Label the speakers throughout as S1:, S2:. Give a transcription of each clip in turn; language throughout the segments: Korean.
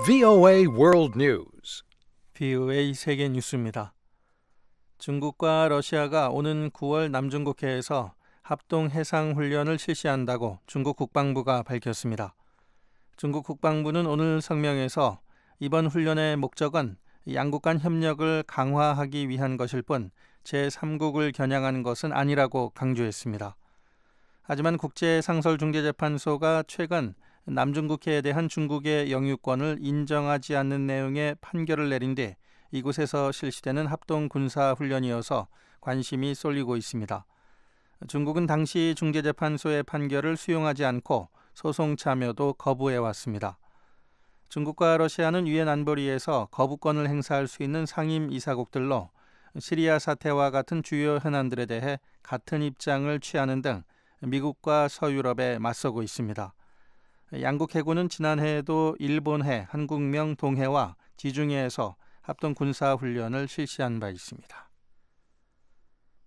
S1: VOA World News.
S2: VOA 세계 뉴스입니다. 중국과 러시아가 오는 9월 남중국해에서 합동 해상 훈련을 실시한다고 중국 국방부가 밝혔습니다. 중국 국방부는 오늘 성명에서 이번 훈련의 목적은 양국 간 협력을 강화하기 위한 것일 뿐 제3국을 겨냥한 것은 아니라고 강조했습니다. 하지만 국제상설중재재판소가 최근 남중국해에 대한 중국의 영유권을 인정하지 않는 내용의 판결을 내린 뒤 이곳에서 실시되는 합동 군사훈련이어서 관심이 쏠리고 있습니다. 중국은 당시 중재재판소의 판결을 수용하지 않고 소송 참여도 거부해왔습니다. 중국과 러시아는 유엔 안보리에서 거부권을 행사할 수 있는 상임 이사국들로 시리아 사태와 같은 주요 현안들에 대해 같은 입장을 취하는 등 미국과 서유럽에 맞서고 있습니다. 양국 해군은 지난해에도 일본해, 한국명 동해와 지중해에서 합동 군사훈련을 실시한 바 있습니다.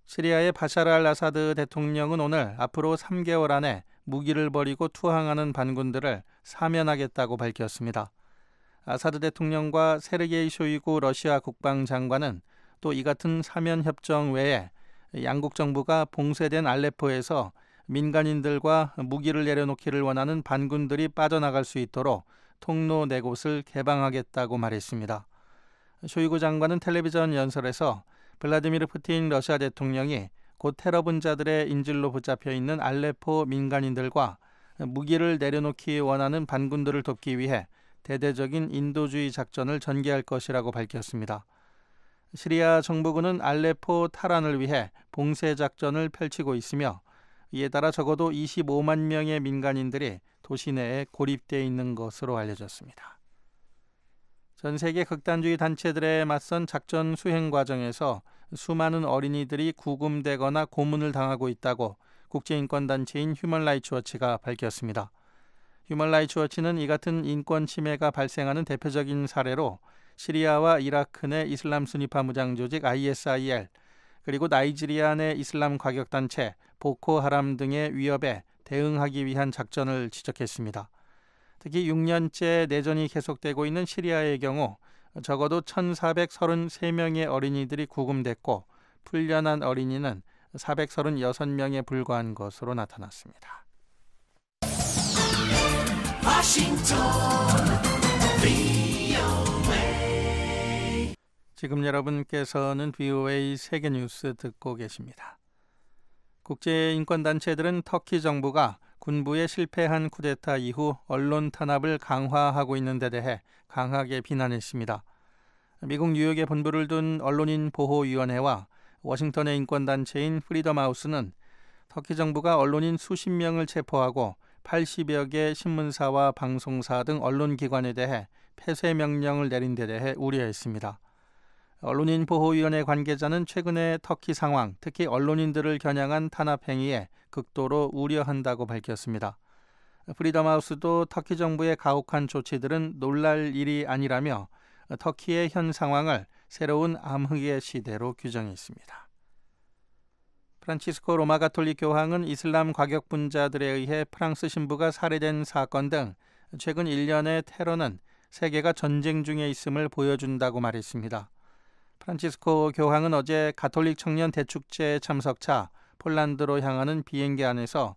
S2: 시리아의 바샤르 알 아사드 대통령은 오늘 앞으로 3개월 안에 무기를 버리고 투항하는 반군들을 사면하겠다고 밝혔습니다. 아사드 대통령과 세르게이 쇼이구 러시아 국방장관은 또 이 같은 사면 협정 외에 양국 정부가 봉쇄된 알레포에서 민간인들과 무기를 내려놓기를 원하는 반군들이 빠져나갈 수 있도록 통로 4곳을 개방하겠다고 말했습니다. 쇼이구 장관은 텔레비전 연설에서 블라디미르 푸틴 러시아 대통령이 곧 테러 분자들의 인질로 붙잡혀 있는 알레포 민간인들과 무기를 내려놓기 원하는 반군들을 돕기 위해 대대적인 인도주의 작전을 전개할 것이라고 밝혔습니다. 시리아 정부군은 알레포 탈환을 위해 봉쇄 작전을 펼치고 있으며 이에 따라 적어도 25만 명의 민간인들이 도시 내에 고립되어 있는 것으로 알려졌습니다. 전 세계 극단주의 단체들에 맞선 작전 수행 과정에서 수많은 어린이들이 구금되거나 고문을 당하고 있다고 국제인권단체인 휴먼라이츠 워치가 밝혔습니다. 휴먼라이츠 워치는 이 같은 인권 침해가 발생하는 대표적인 사례로 시리아와 이라크 내 이슬람 순위파 무장 조직 ISIL, 그리고 나이지리아 내 이슬람 과격단체 보코하람 등의 위협에 대응하기 위한 작전을 지적했습니다. 특히 6년째 내전이 계속되고 있는 시리아의 경우 적어도 1,433명의 어린이들이 구금됐고 풀려난 어린이는 436명에 불과한 것으로 나타났습니다. 지금 여러분께서는 VOA 세계뉴스 듣고 계십니다. 국제인권단체들은 터키 정부가 군부의 실패한 쿠데타 이후 언론 탄압을 강화하고 있는 데 대해 강하게 비난했습니다. 미국 뉴욕에 본부를 둔 언론인 보호위원회와 워싱턴의 인권단체인 프리덤 하우스는 터키 정부가 언론인 수십 명을 체포하고 80여 개 신문사와 방송사 등 언론기관에 대해 폐쇄 명령을 내린 데 대해 우려했습니다. 언론인 보호위원회 관계자는 최근의 터키 상황, 특히 언론인들을 겨냥한 탄압 행위에 극도로 우려한다고 밝혔습니다. 프리덤하우스도 터키 정부의 가혹한 조치들은 놀랄 일이 아니라며 터키의 현 상황을 새로운 암흑의 시대로 규정했습니다. 프란치스코 로마 가톨릭 교황은 이슬람 과격분자들에 의해 프랑스 신부가 살해된 사건 등 최근 1년의 테러는 세계가 전쟁 중에 있음을 보여준다고 말했습니다. 프란치스코 교황은 어제 가톨릭 청년 대축제에 참석차 폴란드로 향하는 비행기 안에서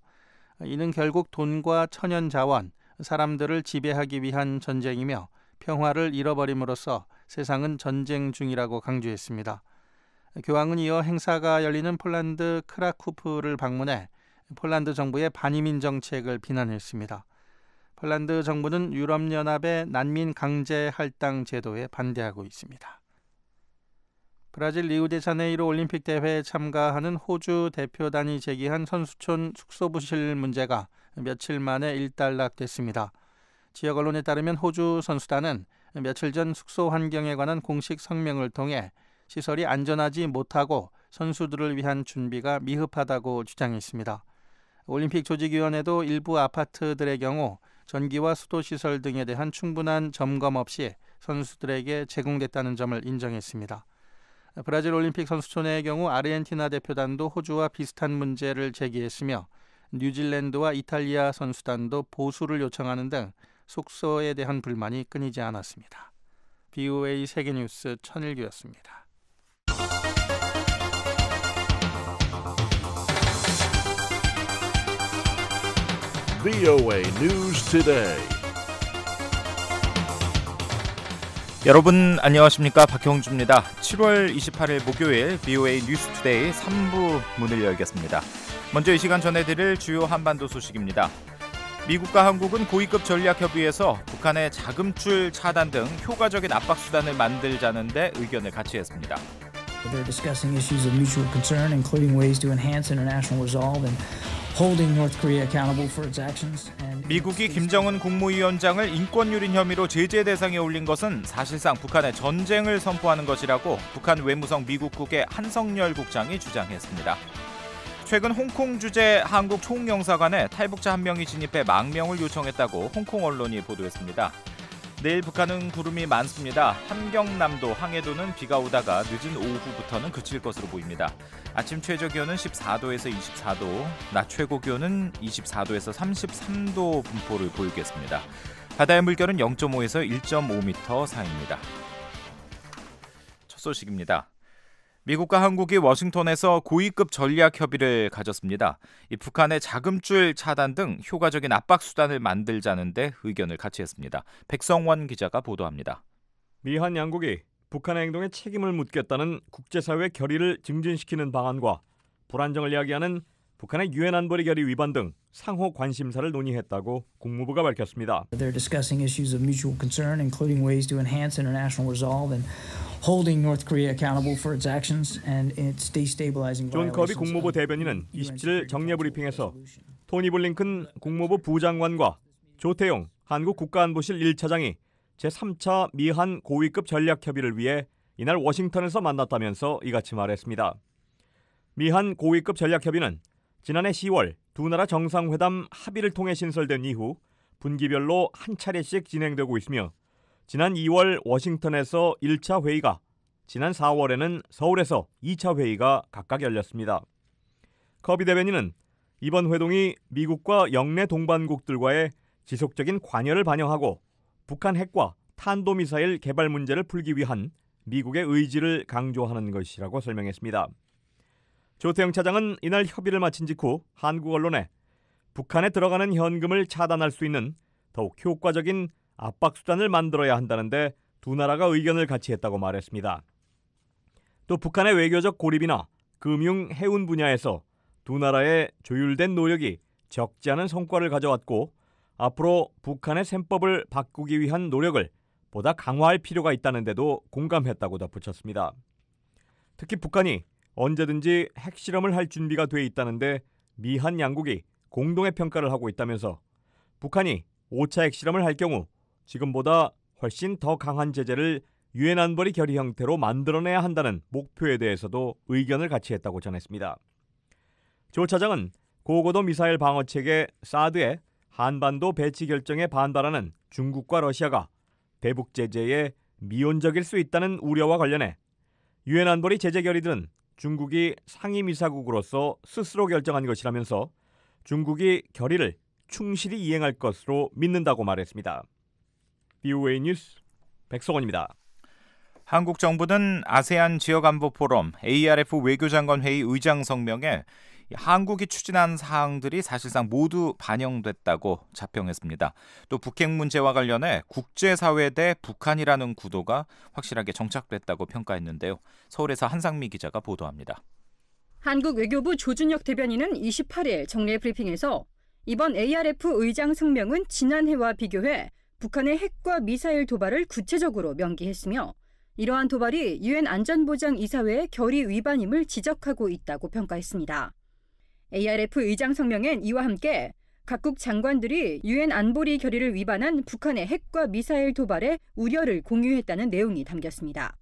S2: 이는 결국 돈과 천연 자원, 사람들을 지배하기 위한 전쟁이며 평화를 잃어버림으로써 세상은 전쟁 중이라고 강조했습니다. 교황은 이어 행사가 열리는 폴란드 크라쿠프를 방문해 폴란드 정부의 반이민 정책을 비난했습니다. 폴란드 정부는 유럽연합의 난민 강제 할당 제도에 반대하고 있습니다. 브라질 리우데자네이루 올림픽 대회에 참가하는 호주 대표단이 제기한 선수촌 숙소 부실 문제가 며칠 만에 일단락됐습니다. 지역 언론에 따르면 호주 선수단은 며칠 전 숙소 환경에 관한 공식 성명을 통해 시설이 안전하지 못하고 선수들을 위한 준비가 미흡하다고 주장했습니다. 올림픽 조직위원회도 일부 아파트들의 경우 전기와 수도시설 등에 대한 충분한 점검 없이 선수들에게 제공됐다는 점을 인정했습니다. 브라질 올림픽 선수촌의 경우 아르헨티나 대표단도 호주와 비슷한 문제를 제기했으며 뉴질랜드와 이탈리아 선수단도 보수를 요청하는 등 속소에 대한 불만이 끊이지 않았습니다. BOA 세계뉴스 천일규였습니다.
S1: VOA News Today.
S3: 여러분 안녕하십니까? 박형주입니다. 7월 28일 목요일 VOA 뉴스 투데이 3부 문을 열겠습니다. 먼저 이 시간 전해드릴 주요 한반도 소식입니다. 미국과 한국은 고위급 전략협의에서 북한의 자금줄 차단 등 효과적인 압박 수단을 만들자는 데 의견을 같이 했습니다.
S4: They're discussing issues of mutual concern, including ways to enhance international resolve and holding North Korea accountable for its actions.
S3: 미국이 김정은 국무위원장을 인권유린 혐의로 제재 대상에 올린 것은 사실상 북한의 전쟁을 선포하는 것이라고 북한 외무성 미국국의 한성열 국장이 주장했습니다. 최근 홍콩 주재 한국 총영사관에 탈북자 한 명이 진입해 망명을 요청했다고 홍콩 언론이 보도했습니다. 내일 북한은 구름이 많습니다. 함경남도, 항해도는 비가 오다가 늦은 오후부터는 그칠 것으로 보입니다. 아침 최저기온은 14도에서 24도, 낮 최고기온은 24도에서 33도 분포를 보이겠습니다. 바다의 물결은 0.5에서 1.5m 사이입니다. 첫 소식입니다. 미국과 한국이 워싱턴에서 고위급 전략 협의를 가졌습니다. 이 북한의 자금줄 차단 등 효과적인 압박 수단을 만들자는 데 의견을 같이 했습니다. 백성원 기자가 보도합니다.
S5: 미한 양국이 북한의 행동에 책임을 묻겠다는 국제사회 결의를 증진시키는 방안과 불안정을 야기하는 북한의 유엔 안보리 결의 위반 등 상호 관심사를 논의했다고 국무부가 밝혔습니다.
S4: They're discussing issues of mutual concern, including ways to enhance international resolve and holding North Korea accountable for its actions and its destabilizing
S5: 존
S4: violations.
S5: 커비 국무부 대변인은 27일 정례 브리핑에서 토니 블링컨 국무부 부장관과 조태용 한국 국가안보실 1차장이 제3차 미한 고위급 전략 협의를 위해 이날 워싱턴에서 만났다면서 이같이 말했습니다. 미한 고위급 전략 협의는 지난해 10월 두 나라 정상회담 합의를 통해 신설된 이후 분기별로 한 차례씩 진행되고 있으며 지난 2월 워싱턴에서 1차 회의가, 지난 4월에는 서울에서 2차 회의가 각각 열렸습니다. 커비 대변인은 이번 회동이 미국과 영내 동반국들과의 지속적인 관여를 반영하고 북한 핵과 탄도미사일 개발 문제를 풀기 위한 미국의 의지를 강조하는 것이라고 설명했습니다. 조태영 차장은 이날 협의를 마친 직후 한국 언론에 북한에 들어가는 현금을 차단할 수 있는 더욱 효과적인 압박 수단을 만들어야 한다는데 두 나라가 의견을 같이 했다고 말했습니다. 또 북한의 외교적 고립이나 금융, 해운 분야에서 두 나라의 조율된 노력이 적지 않은 성과를 가져왔고 앞으로 북한의 셈법을 바꾸기 위한 노력을 보다 강화할 필요가 있다는 데도 공감했다고 덧붙였습니다. 특히 북한이 언제든지 핵실험을 할 준비가 돼 있다는데 미한 양국이 공동의 평가를 하고 있다면서 북한이 5차 핵실험을 할 경우 지금보다 훨씬 더 강한 제재를 유엔 안보리 결의 형태로 만들어내야 한다는 목표에 대해서도 의견을 같이 했다고 전했습니다. 조 차장은 고고도 미사일 방어체계 사드의 한반도 배치 결정에 반발하는 중국과 러시아가 대북 제재에 미온적일 수 있다는 우려와 관련해 유엔 안보리 제재 결의들은 중국이 상임이사국으로서 스스로 결정한 것이라면서 중국이 결의를 충실히 이행할 것으로 믿는다고 말했습니다. BOA 뉴스 백성원입니다.
S3: 한국 정부는 아세안 지역안보포럼 ARF 외교장관 회의 의장 성명에 한국이 추진한 사항들이 사실상 모두 반영됐다고 자평했습니다. 또 북핵 문제와 관련해 국제사회 대 북한이라는 구도가 확실하게 정착됐다고 평가했는데요. 서울에서 한상미 기자가 보도합니다.
S6: 한국 외교부 조준혁 대변인은 28일 정례 브리핑에서 이번 ARF 의장 성명은 지난해와 비교해 북한의 핵과 미사일 도발을 구체적으로 명기했으며 이러한 도발이 유엔 안전보장이사회의 결의 위반임을 지적하고 있다고 평가했습니다. ARF 의장 성명엔 이와 함께 각국 장관들이 유엔 안보리 결의를 위반한 북한의 핵과 미사일 도발에 우려를 공유했다는 내용이 담겼습니다.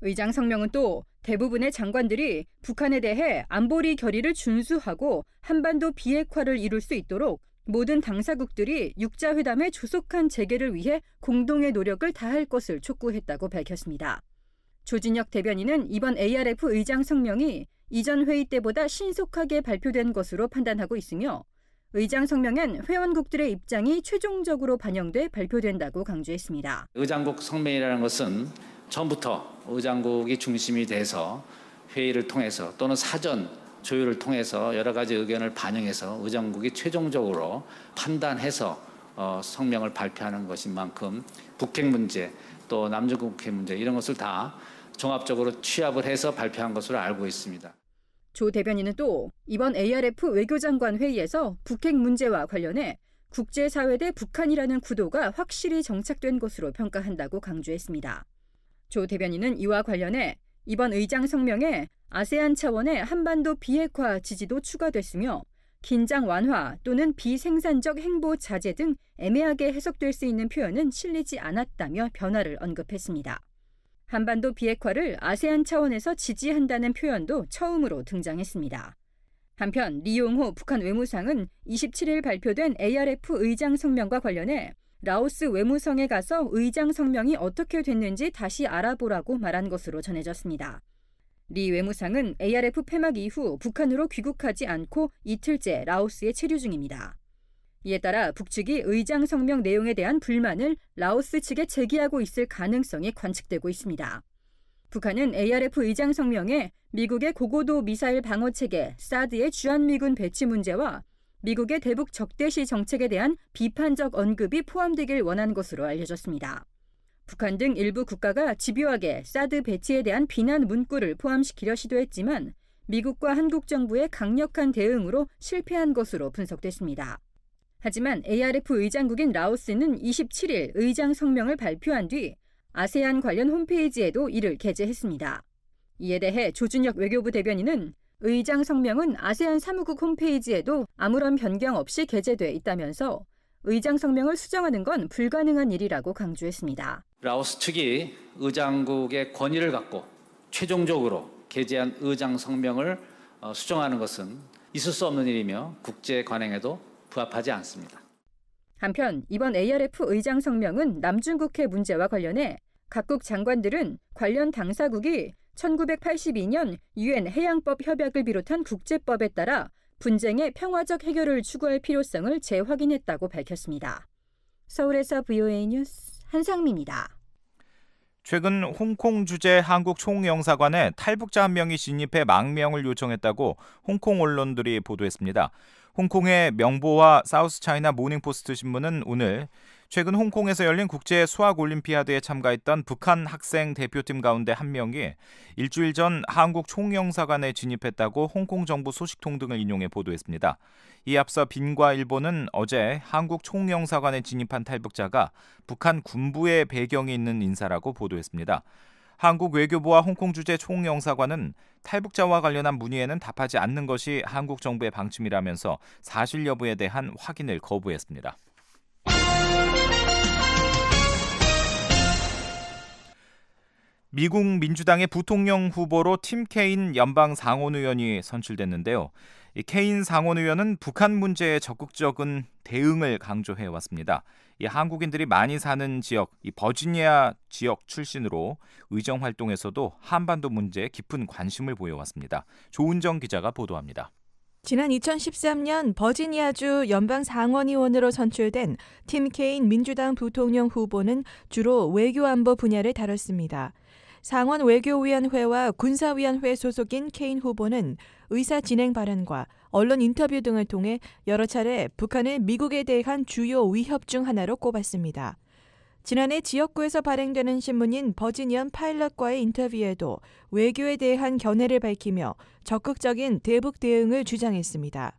S6: 의장 성명은 또 대부분의 장관들이 북한에 대해 안보리 결의를 준수하고 한반도 비핵화를 이룰 수 있도록 모든 당사국들이 육자회담의 조속한 재개를 위해 공동의 노력을 다할 것을 촉구했다고 밝혔습니다. 조준혁 대변인은 이번 ARF 의장 성명이 이전 회의 때보다 신속하게 발표된 것으로 판단하고 있으며 의장 성명엔 회원국들의 입장이 최종적으로 반영돼 발표된다고 강조했습니다.
S7: 의장국 성명이라는 것은 처음부터 의장국이 중심이 돼서 회의를 통해서 또는 사전 조율을 통해서 여러 가지 의견을 반영해서 의장국이 최종적으로 판단해서 성명을 발표하는 것인 만큼 북핵 문제 또 남중국해 문제 이런 것을 다 종합적으로 취합을 해서 발표한 것으로 알고 있습니다.
S6: 조 대변인은 또 이번 ARF 외교장관 회의에서 북핵 문제와 관련해 국제사회 대 북한이라는 구도가 확실히 정착된 것으로 평가한다고 강조했습니다. 조 대변인은 이와 관련해 이번 의장 성명에 아세안 차원의 한반도 비핵화 지지도 추가됐으며 긴장 완화 또는 비생산적 행보 자제 등 애매하게 해석될 수 있는 표현은 실리지 않았다며 변화를 언급했습니다. 한반도 비핵화를 아세안 차원에서 지지한다는 표현도 처음으로 등장했습니다. 한편 리용호 북한 외무상은 27일 발표된 ARF 의장 성명과 관련해 라오스 외무성에 가서 의장 성명이 어떻게 됐는지 다시 알아보라고 말한 것으로 전해졌습니다. 리 외무상은 ARF 폐막 이후 북한으로 귀국하지 않고 이틀째 라오스에 체류 중입니다. 이에 따라 북측이 의장 성명 내용에 대한 불만을 라오스 측에 제기하고 있을 가능성이 관측되고 있습니다. 북한은 ARF 의장 성명에 미국의 고고도 미사일 방어 체계 사드의 주한미군 배치 문제와 미국의 대북 적대시 정책에 대한 비판적 언급이 포함되길 원한 것으로 알려졌습니다. 북한 등 일부 국가가 집요하게 사드 배치에 대한 비난 문구를 포함시키려 시도했지만 미국과 한국 정부의 강력한 대응으로 실패한 것으로 분석됐습니다. 하지만 ARF 의장국인 라오스는 27일 의장 성명을 발표한 뒤 아세안 관련 홈페이지에도 이를 게재했습니다. 이에 대해 조준혁 외교부 대변인은 의장 성명은 아세안 사무국 홈페이지에도 아무런 변경 없이 게재돼 있다면서 의장 성명을 수정하는 건 불가능한 일이라고 강조했습니다.
S7: 라오스 측이 의장국의 권위를 갖고 최종적으로 게재한 의장 성명을 수정하는 것은 있을 수 없는 일이며 국제 관행에도 부합하지 않습니다.
S6: 한편 이번 ARF 의장 성명은 남중국해 문제와 관련해 각국 장관들은 관련 당사국이 1982년 유엔 해양법 협약을 비롯한 국제법에 따라 분쟁의 평화적 해결을 추구할 필요성을 재확인했다고 밝혔습니다. 서울에서 VOA 뉴스 한상미입니다.
S3: 최근 홍콩 주재 한국 총영사관에 탈북자 한 명이 진입해 망명을 요청했다고 홍콩 언론들이 보도했습니다. 홍콩의 명보와 사우스차이나 모닝포스트 신문은 오늘 최근 홍콩에서 열린 국제 수학 올림피아드에 참가했던 북한 학생 대표팀 가운데 한 명이 일주일 전 한국 총영사관에 진입했다고 홍콩 정부 소식통 등을 인용해 보도했습니다. 이에 앞서 빈과일보는 어제 한국 총영사관에 진입한 탈북자가 북한 군부의 배경이 있는 인사라고 보도했습니다. 한국 외교부와 홍콩 주재 총영사관은 탈북자와 관련한 문의에는 답하지 않는 것이 한국 정부의 방침이라면서 사실 여부에 대한 확인을 거부했습니다. 미국 민주당의 부통령 후보로 팀 케인 연방 상원의원이 선출됐는데요. 이 케인 상원의원은 북한 문제에 적극적인 대응을 강조해 왔습니다. 이 한국인들이 많이 사는 지역, 이 버지니아 지역 출신으로 의정 활동에서도 한반도 문제에 깊은 관심을 보여왔습니다. 조은정 기자가 보도합니다.
S8: 지난 2013년 버지니아주 연방 상원의원으로 선출된 팀 케인 민주당 부통령 후보는 주로 외교안보 분야를 다뤘습니다. 상원 외교위원회와 군사위원회 소속인 케인 후보는 의사 진행 발언과 언론 인터뷰 등을 통해 여러 차례 북한을 미국에 대한 주요 위협 중 하나로 꼽았습니다. 지난해 지역구에서 발행되는 신문인 버지니언 파일럿과의 인터뷰에도 외교에 대한 견해를 밝히며 적극적인 대북 대응을 주장했습니다.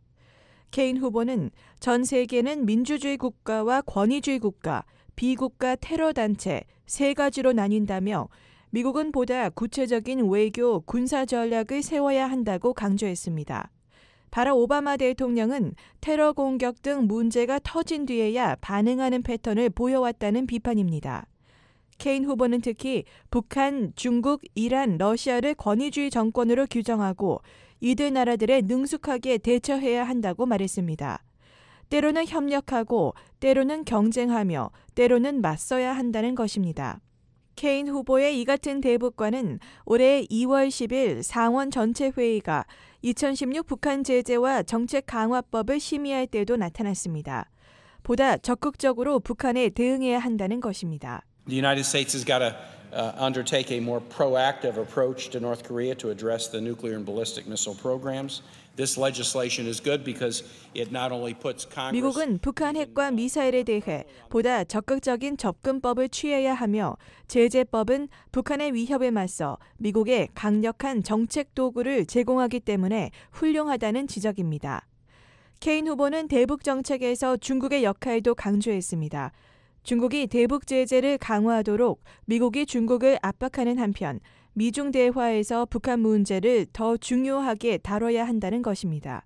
S8: 케인 후보는 전 세계는 민주주의 국가와 권위주의 국가, 비국가 테러 단체 세 가지로 나뉜다며 미국은 보다 구체적인 외교, 군사 전략을 세워야 한다고 강조했습니다. 바락 오바마 대통령은 테러 공격 등 문제가 터진 뒤에야 반응하는 패턴을 보여왔다는 비판입니다. 케인 후보는 특히 북한, 중국, 이란, 러시아를 권위주의 정권으로 규정하고 이들 나라들에 능숙하게 대처해야 한다고 말했습니다. 때로는 협력하고 때로는 경쟁하며 때로는 맞서야 한다는 것입니다. 케인 후보의 이 같은 대북과는 올해 2월 10일 상원 전체 회의가 2016 북한 제재와 정책 강화법을 심의할 때도 나타났습니다. 보다 적극적으로 북한에 대응해야 한다는 것입니다.
S9: The United States has got to undertake a more proactive approach to North Korea to address the nuclear and ballistic missile programs. This legislation is good because it not only puts Congress.
S8: 미국은 북한 핵과 미사일에 대해 보다 적극적인 접근법을 취해야 하며 제재법은 북한의 위협에 맞서 미국에 강력한 정책 도구를 제공하기 때문에 훌륭하다는 지적입니다. 케인 후보는 대북 정책에서 중국의 역할도 강조했습니다. 중국이 대북 제재를 강화하도록 미국이 중국을 압박하는 한편 미중 대화에서 북한 문제를 더 중요하게 다뤄야 한다는 것입니다.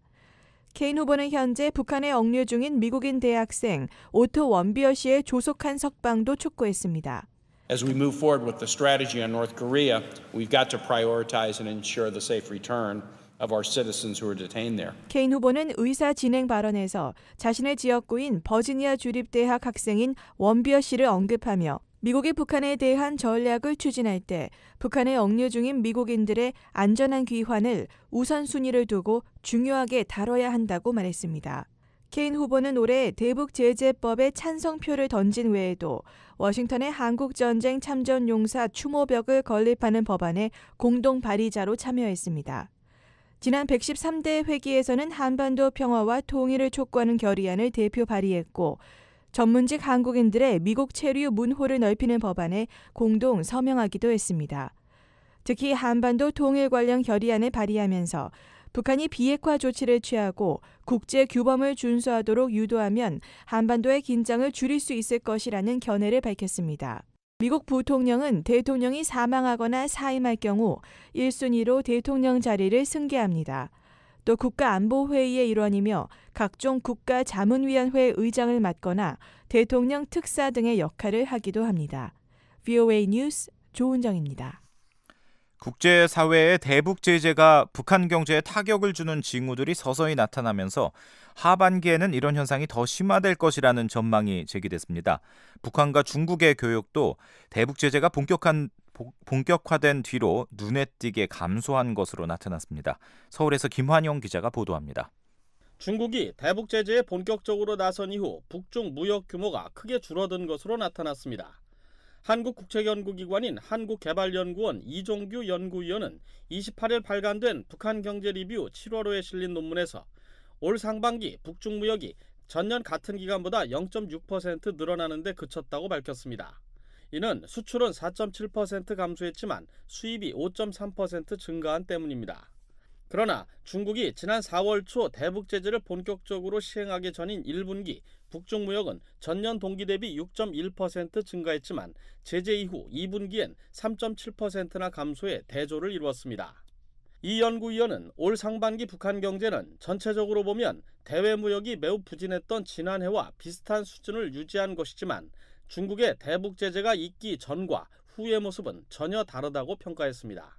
S8: 케인 후보는 현재 북한에 억류 중인 미국인 대학생 오토 원비어 씨의 조속한 석방도 촉구했습니다.
S9: As we move forward with the strategy on North Korea, we've got to prioritize and ensure the safe return of our citizens who are detained there.
S8: 케인 후보는 의사 진행 발언에서 자신의 지역구인 버지니아 주립대학 학생인 원비어 씨를 언급하며 미국이 북한에 대한 전략을 추진할 때 북한에 억류 중인 미국인들의 안전한 귀환을 우선순위를 두고 중요하게 다뤄야 한다고 말했습니다. 케인 후보는 올해 대북 제재법에 찬성표를 던진 외에도 워싱턴의 한국전쟁 참전용사 추모벽을 건립하는 법안에 공동 발의자로 참여했습니다. 지난 113대 회기에서는 한반도 평화와 통일을 촉구하는 결의안을 대표 발의했고 전문직 한국인들의 미국 체류 문호를 넓히는 법안에 공동 서명하기도 했습니다. 특히 한반도 통일 관련 결의안을 발의하면서 북한이 비핵화 조치를 취하고 국제 규범을 준수하도록 유도하면 한반도의 긴장을 줄일 수 있을 것이라는 견해를 밝혔습니다. 미국 부통령은 대통령이 사망하거나 사임할 경우 1순위로 대통령 자리를 승계합니다. 또 국가안보회의의 일원이며 각종 국가자문위원회 의장을 맡거나 대통령 특사 등의 역할을 하기도 합니다. VOA 뉴스 조은정입니다.
S3: 국제사회의 대북 제재가 북한 경제에 타격을 주는 징후들이 서서히 나타나면서 하반기에는 이런 현상이 더 심화될 것이라는 전망이 제기됐습니다. 북한과 중국의 교역도 대북 제재가 본격화된 뒤로 눈에 띄게 감소한 것으로 나타났습니다. 서울에서 김환영 기자가 보도합니다.
S10: 중국이 대북 제재에 본격적으로 나선 이후 북중 무역 규모가 크게 줄어든 것으로 나타났습니다. 한국국책연구기관인 한국개발연구원 이종규 연구위원은 28일 발간된 북한 경제 리뷰 7월호에 실린 논문에서 올 상반기 북중 무역이 전년 같은 기간보다 0.6% 늘어나는 데 그쳤다고 밝혔습니다. 이는 수출은 4.7% 감소했지만 수입이 5.3% 증가한 때문입니다. 그러나 중국이 지난 4월 초 대북 제재를 본격적으로 시행하기 전인 1분기 북중 무역은 전년 동기 대비 6.1% 증가했지만 제재 이후 2분기엔 3.7%나 감소해 대조를 이루었습니다. 이 연구위원은 올 상반기 북한 경제는 전체적으로 보면 대외 무역이 매우 부진했던 지난해와 비슷한 수준을 유지한 것이지만 중국의 대북 제재가 있기 전과 후의 모습은 전혀 다르다고 평가했습니다.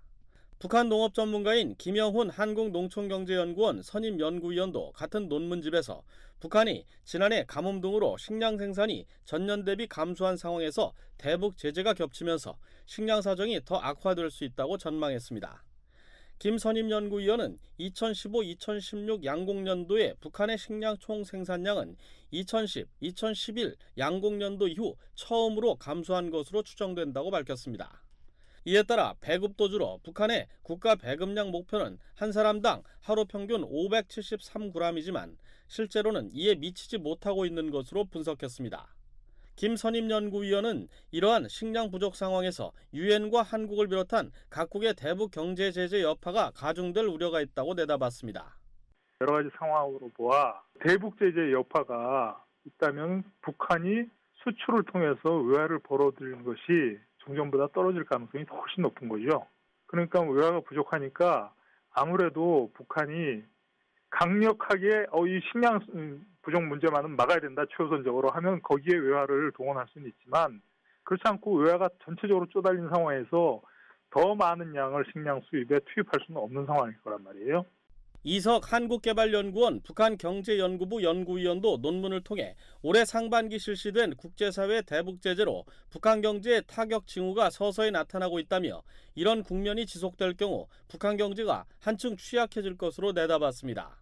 S10: 북한 농업 전문가인 김영훈 한국농촌경제연구원 선임연구위원도 같은 논문집에서 북한이 지난해 가뭄 등으로 식량 생산이 전년 대비 감소한 상황에서 대북 제재가 겹치면서 식량 사정이 더 악화될 수 있다고 전망했습니다. 김 선임연구위원은 2015-2016 양곡년도에 북한의 식량 총 생산량은 2010, 2011 양곡년도 이후 처음으로 감소한 것으로 추정된다고 밝혔습니다. 이에 따라 배급도주로 북한의 국가 배급량 목표는 한 사람당 하루 평균 573g이지만 실제로는 이에 미치지 못하고 있는 것으로 분석했습니다. 김 선임연구위원은 이러한 식량 부족 상황에서 유엔과 한국을 비롯한 각국의 대북 경제 제재 여파가 가중될 우려가 있다고 내다봤습니다.
S11: 여러 가지 상황으로 보아 대북 제재 여파가 있다면 북한이 수출을 통해서 외화를 벌어들이는 것이 종전보다 떨어질 가능성이 훨씬 높은 거죠. 그러니까 외화가 부족하니까 아무래도 북한이 강력하게 이 식량 부족 문제만은 막아야 된다 최우선적으로 하면 거기에 외화를 동원할 수는 있지만 그렇지 않고 외화가 전체적으로 쪼달린 상황에서 더 많은 양을 식량 수입에 투입할 수는 없는 상황일 거란 말이에요.
S10: 이석 한국개발연구원 북한경제연구부 연구위원도 논문을 통해 올해 상반기 실시된 국제사회 대북제재로 북한 경제에 타격 징후가 서서히 나타나고 있다며 이런 국면이 지속될 경우 북한 경제가 한층 취약해질 것으로 내다봤습니다.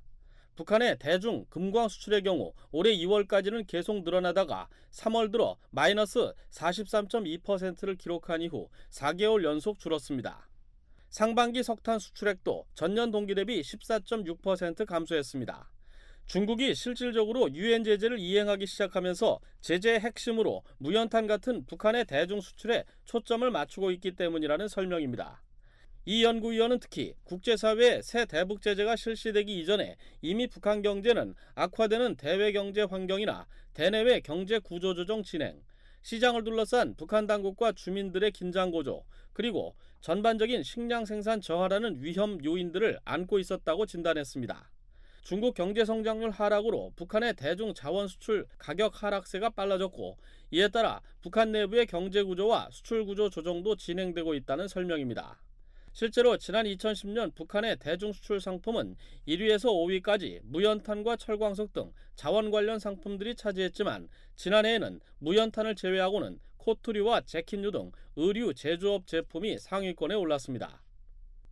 S10: 북한의 대중 금광 수출의 경우 올해 2월까지는 계속 늘어나다가 3월 들어 마이너스 43.2%를 기록한 이후 4개월 연속 줄었습니다. 상반기 석탄 수출액도 전년 동기 대비 14.6% 감소했습니다. 중국이 실질적으로 유엔 제재를 이행하기 시작하면서 제재의 핵심으로 무연탄 같은 북한의 대중 수출에 초점을 맞추고 있기 때문이라는 설명입니다. 이 연구위원은 특히 국제사회의 새 대북 제재가 실시되기 이전에 이미 북한 경제는 악화되는 대외 경제 환경이나 대내외 경제 구조 조정 진행, 시장을 둘러싼 북한 당국과 주민들의 긴장 고조, 그리고 전반적인 식량 생산 저하라는 위험 요인들을 안고 있었다고 진단했습니다. 중국 경제 성장률 하락으로 북한의 대중 자원 수출 가격 하락세가 빨라졌고, 이에 따라 북한 내부의 경제 구조와 수출 구조 조정도 진행되고 있다는 설명입니다. 실제로 지난 2010년 북한의 대중 수출 상품은 1위에서 5위까지 무연탄과 철광석 등 자원 관련 상품들이 차지했지만, 지난해에는 무연탄을 제외하고는 코투리와 재킷류 등 의류 제조업 제품이 상위권에 올랐습니다.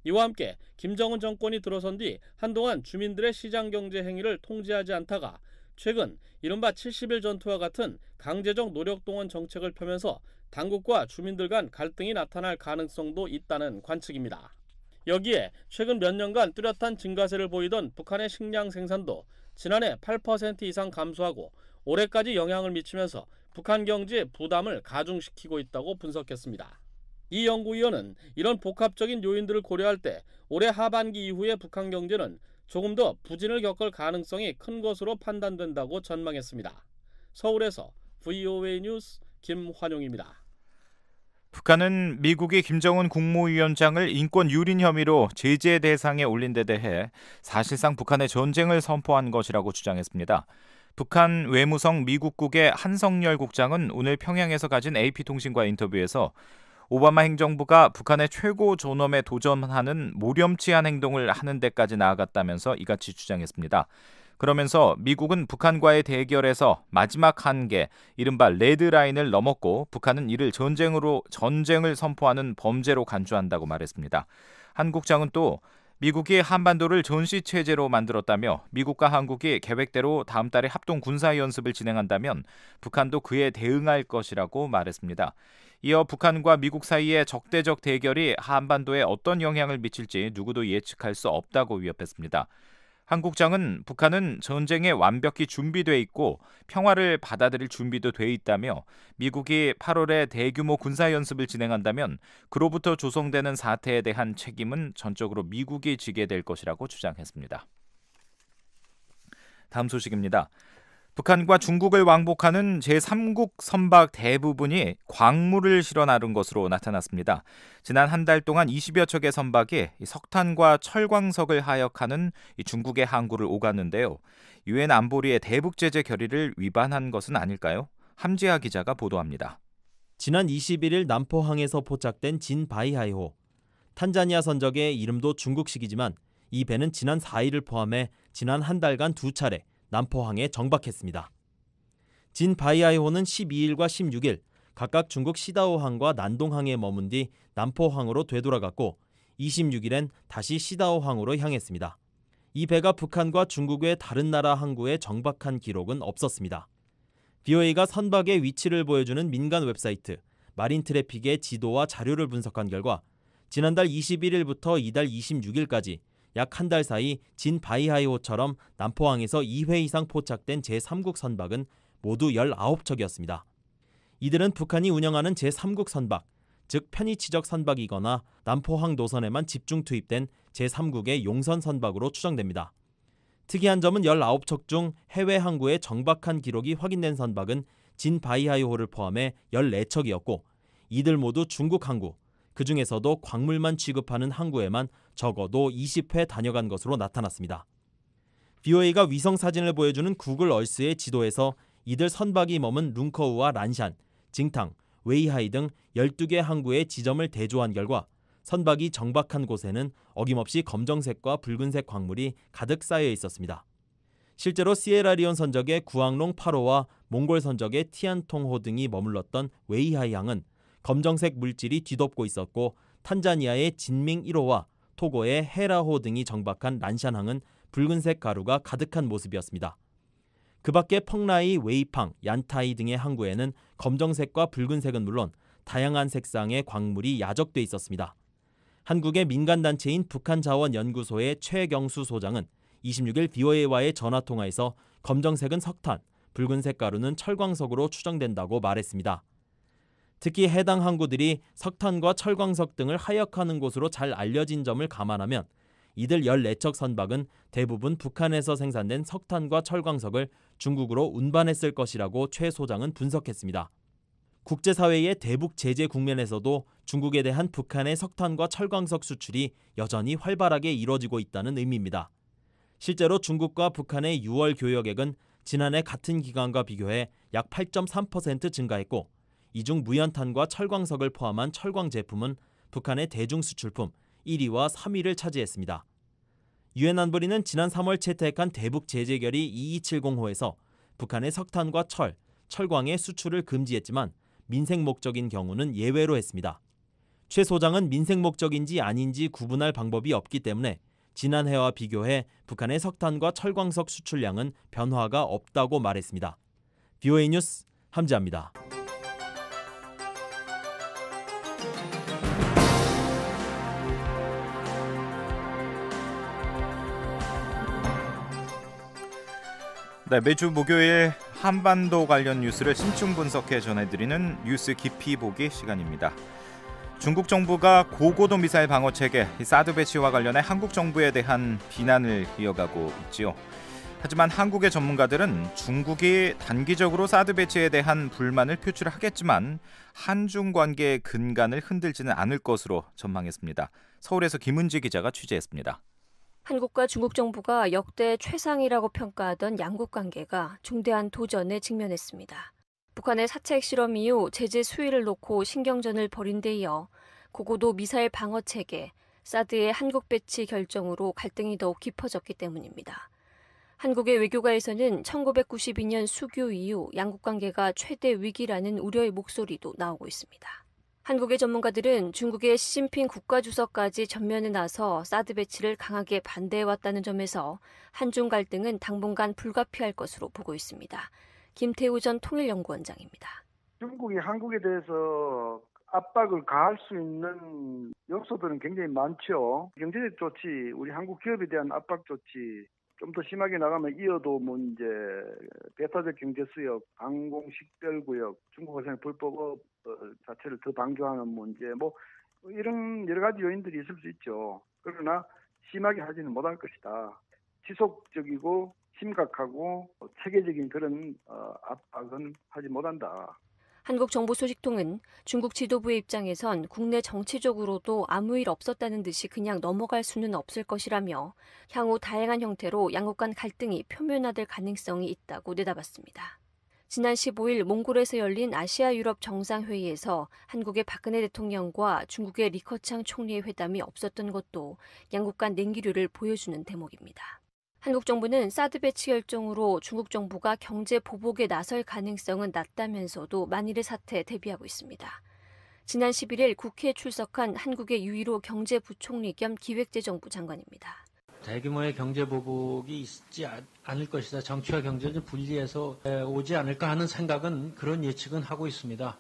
S10: 이와 함께 김정은 정권이 들어선 뒤 한동안 주민들의 시장 경제 행위를 통제하지 않다가 최근 이른바 70일 전투와 같은 강제적 노력 동원 정책을 펴면서 당국과 주민들 간 갈등이 나타날 가능성도 있다는 관측입니다. 여기에 최근 몇 년간 뚜렷한 증가세를 보이던 북한의 식량 생산도 지난해 8% 이상 감소하고 올해까지 영향을 미치면서 북한 경제의 부담을 가중시키고 있다고 분석했습니다. 이 연구위원은 이런 복합적인 요인들을 고려할 때 올해 하반기 이후에 북한 경제는 조금 더 부진을 겪을 가능성이 큰 것으로 판단된다고 전망했습니다. 서울에서 VOA 뉴스 김환용입니다.
S3: 북한은 미국이 김정은 국무위원장을 인권 유린 혐의로 제재 대상에 올린 데 대해 사실상 북한의 전쟁을 선포한 것이라고 주장했습니다. 북한 외무성 미국국의 한성열 국장은 오늘 평양에서 가진 AP통신과 인터뷰에서 오바마 행정부가 북한의 최고 존엄에 도전하는 모렴치한 행동을 하는 데까지 나아갔다면서 이같이 주장했습니다. 그러면서 미국은 북한과의 대결에서 마지막 한계, 이른바 레드라인을 넘었고 북한은 이를 전쟁을 선포하는 범죄로 간주한다고 말했습니다. 한 국장은 또 미국이 한반도를 전시체제로 만들었다며 미국과 한국이 계획대로 다음 달에 합동 군사연습을 진행한다면 북한도 그에 대응할 것이라고 말했습니다. 이어 북한과 미국 사이의 적대적 대결이 한반도에 어떤 영향을 미칠지 누구도 예측할 수 없다고 위협했습니다. 한 국장은 북한은 전쟁에 완벽히 준비돼 있고 평화를 받아들일 준비도 돼 있다며 미국이 8월에 대규모 군사연습을 진행한다면 그로부터 조성되는 사태에 대한 책임은 전적으로 미국이 지게 될 것이라고 주장했습니다. 다음 소식입니다. 북한과 중국을 왕복하는 제3국 선박 대부분이 광물을 실어 나른 것으로 나타났습니다. 지난 한 달 동안 20여 척의 선박이 석탄과 철광석을 하역하는 중국의 항구를 오갔는데요. 유엔 안보리의 대북 제재 결의를 위반한 것은 아닐까요? 함지하 기자가 보도합니다.
S12: 지난 21일 남포항에서 포착된 진바이하이호. 탄자니아 선적의 이름도 중국식이지만 이 배는 지난 4일을 포함해 지난 한 달간 2차례 남포항에 정박했습니다. 진바이하이호는 12일과 16일 각각 중국 시다오항과 난동항에 머문 뒤 남포항으로 되돌아갔고 26일엔 다시 시다오항으로 향했습니다. 이 배가 북한과 중국의 다른 나라 항구에 정박한 기록은 없었습니다. VOA가 선박의 위치를 보여주는 민간 웹사이트 마린트래픽의 지도와 자료를 분석한 결과 지난달 21일부터 이달 26일까지 약 한 달 사이 진바이하이호처럼 남포항에서 2회 이상 포착된 제3국 선박은 모두 19척이었습니다. 이들은 북한이 운영하는 제3국 선박, 즉 편의치적 선박이거나 남포항 노선에만 집중 투입된 제3국의 용선 선박으로 추정됩니다. 특이한 점은 19척 중 해외 항구에 정박한 기록이 확인된 선박은 진바이하이호를 포함해 14척이었고 이들 모두 중국 항구, 그 중에서도 광물만 취급하는 항구에만 적어도 20회 다녀간 것으로 나타났습니다. VOA가 위성사진을 보여주는 구글 얼스의 지도에서 이들 선박이 머문 룽커우와 란샨, 징탕, 웨이하이 등 12개 항구의 지점을 대조한 결과 선박이 정박한 곳에는 어김없이 검정색과 붉은색 광물이 가득 쌓여 있었습니다. 실제로 시에라리온 선적의 구앙롱 8호와 몽골 선적의 티안통호 등이 머물렀던 웨이하이항은 검정색 물질이 뒤덮고 있었고, 탄자니아의 진밍 1호와 토고의 헤라호 등이 정박한 란샨항은 붉은색 가루가 가득한 모습이었습니다. 그 밖에 펑라이, 웨이팡, 얀타이 등의 항구에는 검정색과 붉은색은 물론 다양한 색상의 광물이 야적돼 있었습니다. 한국의 민간단체인 북한자원연구소의 최경수 소장은 26일 VOA와의 전화통화에서 검정색은 석탄, 붉은색 가루는 철광석으로 추정된다고 말했습니다. 특히 해당 항구들이 석탄과 철광석 등을 하역하는 곳으로 잘 알려진 점을 감안하면 이들 14척 선박은 대부분 북한에서 생산된 석탄과 철광석을 중국으로 운반했을 것이라고 최 소장은 분석했습니다. 국제사회의 대북 제재 국면에서도 중국에 대한 북한의 석탄과 철광석 수출이 여전히 활발하게 이뤄지고 있다는 의미입니다. 실제로 중국과 북한의 6월 교역액은 지난해 같은 기간과 비교해 약 8.3% 증가했고, 이중 무연탄과 철광석을 포함한 철광 제품은 북한의 대중 수출품 1위와 3위를 차지했습니다. 유엔 안보리는 지난 3월 채택한 대북 제재 결의 2270호에서 북한의 석탄과 철광의 수출을 금지했지만 민생 목적인 경우는 예외로 했습니다. 최 소장은 민생 목적인지 아닌지 구분할 방법이 없기 때문에 지난해와 비교해 북한의 석탄과 철광석 수출량은 변화가 없다고 말했습니다. VOA 뉴스 함지아입니다.
S3: 네, 매주 목요일 한반도 관련 뉴스를 심층 분석해 전해드리는 뉴스 깊이 보기 시간입니다. 중국 정부가 고고도 미사일 방어 체계 사드 배치와 관련해 한국 정부에 대한 비난을 이어가고 있지요. 하지만 한국의 전문가들은 중국이 단기적으로 사드 배치에 대한 불만을 표출하겠지만 한중 관계의 근간을 흔들지는 않을 것으로 전망했습니다. 서울에서 김은지 기자가 취재했습니다.
S13: 한국과 중국 정부가 역대 최상이라고 평가하던 양국 관계가 중대한 도전에 직면했습니다. 북한의 사차 핵실험 이후 제재 수위를 놓고 신경전을 벌인 데 이어 고고도 미사일 방어 체계, 사드의 한국 배치 결정으로 갈등이 더욱 깊어졌기 때문입니다. 한국의 외교가에서는 1992년 수교 이후 양국 관계가 최대 위기라는 우려의 목소리도 나오고 있습니다. 한국의 전문가들은 중국의 시진핑 국가주석까지 전면에 나서 사드 배치를 강하게 반대해왔다는 점에서 한중 갈등은 당분간 불가피할 것으로 보고 있습니다. 김태우 전 통일연구원장입니다.
S14: 중국이 한국에 대해서 압박을 가할 수 있는 요소들은 굉장히 많죠. 경제적 조치, 우리 한국 기업에 대한 압박 조치, 좀 더 심하게 나가면 이어도 문제, 배타적 경제 수역, 항공 식별구역, 중국 어선의 불법업 자체를 더 방조하는 문제, 이런 여러 가지 요인들이 있을 수 있죠. 그러나 심하게 하지는 못할 것이다. 지속적이고 심각하고 체계적인 그런 압박은 하지 못한다.
S13: 한국 정부 소식통은 중국 지도부의 입장에선 국내 정치적으로도 아무 일 없었다는 듯이 그냥 넘어갈 수는 없을 것이라며 향후 다양한 형태로 양국 간 갈등이 표면화될 가능성이 있다고 내다봤습니다. 지난 15일 몽골에서 열린 아시아 유럽 정상회의에서 한국의 박근혜 대통령과 중국의 리커창 총리의 회담이 없었던 것도 양국 간 냉기류를 보여주는 대목입니다. 한국 정부는 사드 배치 결정으로 중국 정부가 경제 보복에 나설 가능성은 낮다면서도 만일의 사태에 대비하고 있습니다. 지난 11일 국회에 출석한 한국의 유일호 경제부총리 겸 기획재정부 장관입니다.
S15: 대규모의 경제 보복이 있지 않을 것이다. 정치와 경제를 분리해서 오지 않을까 하는 생각은 그런 예측은 하고 있습니다.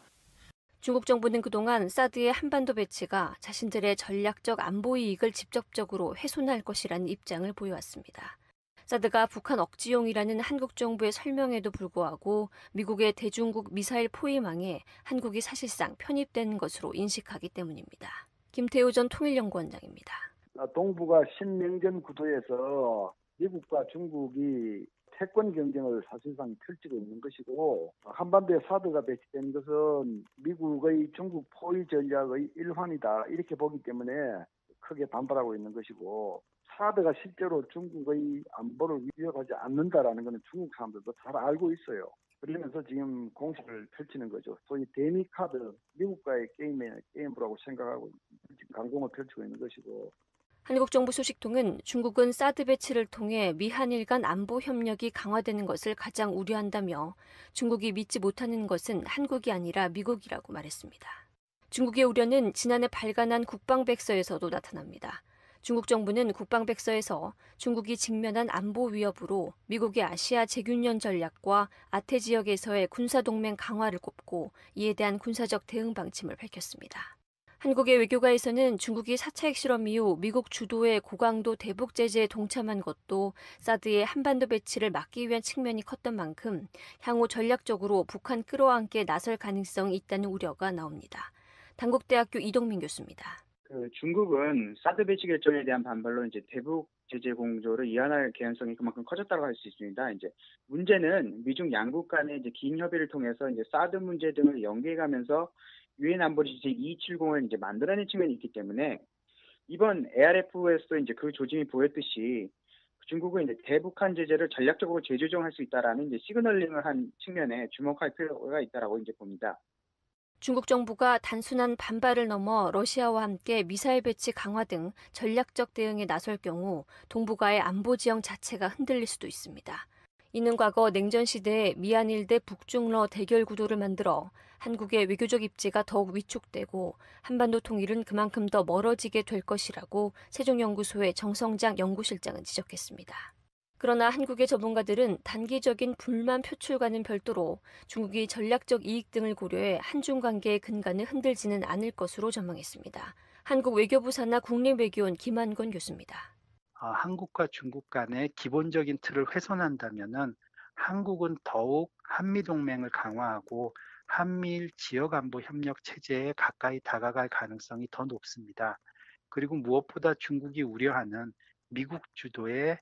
S13: 중국 정부는 그동안 사드의 한반도 배치가 자신들의 전략적 안보 이익을 직접적으로 훼손할 것이라는 입장을 보여왔습니다. 사드가 북한 억지용이라는 한국 정부의 설명에도 불구하고 미국의 대중국 미사일 포위망에 한국이 사실상 편입된 것으로 인식하기 때문입니다. 김태우 전 통일연구원장입니다.
S14: 동북아 신냉전 구도에서 미국과 중국이 패권 경쟁을 사실상 펼치고 있는 것이고, 한반도에 사드가 배치된 것은 미국의 중국 포위 전략의 일환이다 이렇게 보기 때문에 크게 반발하고 있는 것이고, 사드가 실제로 중국의 안보를 위협하지 않는다라는 것은 중국 사람들도 잘 알고 있어요. 그러면서 지금 공세를 펼치는 거죠. 소위 대미 카드, 미국과의 게임이라고 생각하고 있는
S16: 강공을 펼치고 있는 것이고.
S13: 한국 정부 소식통은 중국은 사드 배치를 통해 미한일 간 안보 협력이 강화되는 것을 가장 우려한다며 중국이 믿지 못하는 것은 한국이 아니라 미국이라고 말했습니다. 중국의 우려는 지난해 발간한 국방백서에서도 나타납니다. 중국 정부는 국방백서에서 중국이 직면한 안보 위협으로 미국의 아시아 재균년 전략과 아태 지역에서의 군사동맹 강화를 꼽고 이에 대한 군사적 대응 방침을 밝혔습니다. 한국의 외교가에서는 중국이 4차 핵실험 이후 미국 주도의 고강도 대북 제재에 동참한 것도 사드의 한반도 배치를 막기 위한 측면이 컸던 만큼 향후 전략적으로 북한 끌어안기에 나설 가능성이 있다는 우려가 나옵니다. 단국대학교 이동민 교수입니다.
S17: 중국은 사드 배치 결정에 대한 반발로 이제 대북 제재 공조를 이완할 개연성이 그만큼 커졌다고 할 수 있습니다. 이제 문제는 미중 양국 간의 이제 긴 협의를 통해서 이제 사드 문제 등을 연계해가면서 유엔 안보리 지체 270을 이제 만들어낸 측면이 있기 때문에 이번 ARF에서도 이제 그 조짐이 보였듯이 중국은 이제 대북한 제재를 전략적으로 재조정할 수 있다라는 이제 시그널링을 한 측면에 주목할 필요가 있다라고 이제 봅니다.
S13: 중국 정부가 단순한 반발을 넘어 러시아와 함께 미사일 배치 강화 등 전략적 대응에 나설 경우 동북아의 안보 지형 자체가 흔들릴 수도 있습니다. 이는 과거 냉전 시대에 미한일 대 북중러 대결 구도를 만들어 한국의 외교적 입지가 더욱 위축되고 한반도 통일은 그만큼 더 멀어지게 될 것이라고 세종연구소의 정성장 연구실장은 지적했습니다. 그러나 한국의 전문가들은 단기적인 불만 표출과는 별도로 중국이 전략적 이익 등을 고려해 한중 관계의 근간을 흔들지는 않을 것으로 전망했습니다. 한국 외교부 산하 국립외교원 김한권 교수입니다.
S18: 한국과 중국 간의 기본적인 틀을 훼손한다면은 한국은 더욱 한미동맹을 강화하고 한미일 지역안보 협력 체제에 가까이 다가갈 가능성이 더 높습니다. 그리고 무엇보다 중국이 우려하는 미국 주도의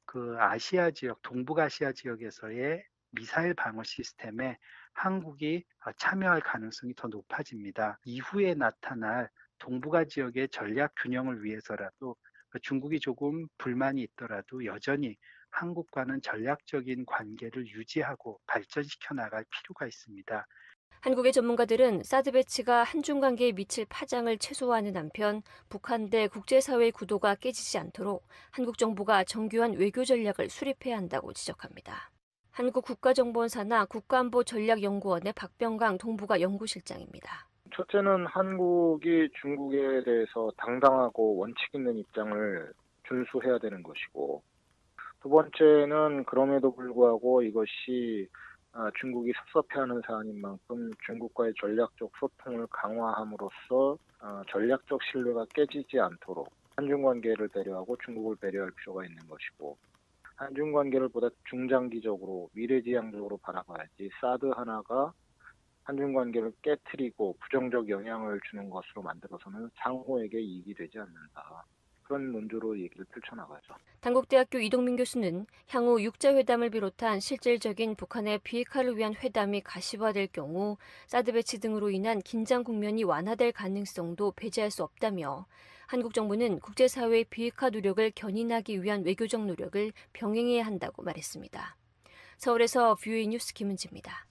S18: 그 아시아 지역, 동북아시아 지역에서의 미사일 방어 시스템에 한국이 참여할 가능성이 더 높아집니다. 이후에 나타날 동북아 지역의 전략 균형을 위해서라도 중국이 조금 불만이 있더라도 여전히 한국과는 전략적인 관계를 유지하고 발전시켜 나갈 필요가 있습니다.
S13: 한국의 전문가들은 사드 배치가 한중 관계에 미칠 파장을 최소화하는 한편 북한 대 국제사회의 구도가 깨지지 않도록 한국 정부가 정교한 외교 전략을 수립해야 한다고 지적합니다. 한국국가정보원 산하 국가안보전략연구원의 박병강 동북아 연구실장입니다.
S19: 첫째는 한국이 중국에 대해서 당당하고 원칙 있는 입장을 준수해야 되는 것이고, 두 번째는 그럼에도 불구하고 이것이 중국이 섭섭해하는 사안인 만큼 중국과의 전략적 소통을 강화함으로써 전략적 신뢰가 깨지지 않도록 한중 관계를 배려하고 중국을 배려할 필요가 있는 것이고, 한중 관계를 보다 중장기적으로 미래지향적으로 바라봐야지 사드 하나가 한중 관계를 깨트리고 부정적 영향을 주는 것으로 만들어서는 상호에게 이익이 되지 않는다. 그런 논조로 얘기를 펼쳐나가죠.
S13: 단국대학교 이동민 교수는 향후 육자회담을 비롯한 실질적인 북한의 비핵화를 위한 회담이 가시화될 경우 사드 배치 등으로 인한 긴장 국면이 완화될 가능성도 배제할 수 없다며 한국 정부는 국제사회의 비핵화 노력을 견인하기 위한 외교적 노력을 병행해야 한다고 말했습니다. 서울에서 VOA 뉴스 김은지입니다.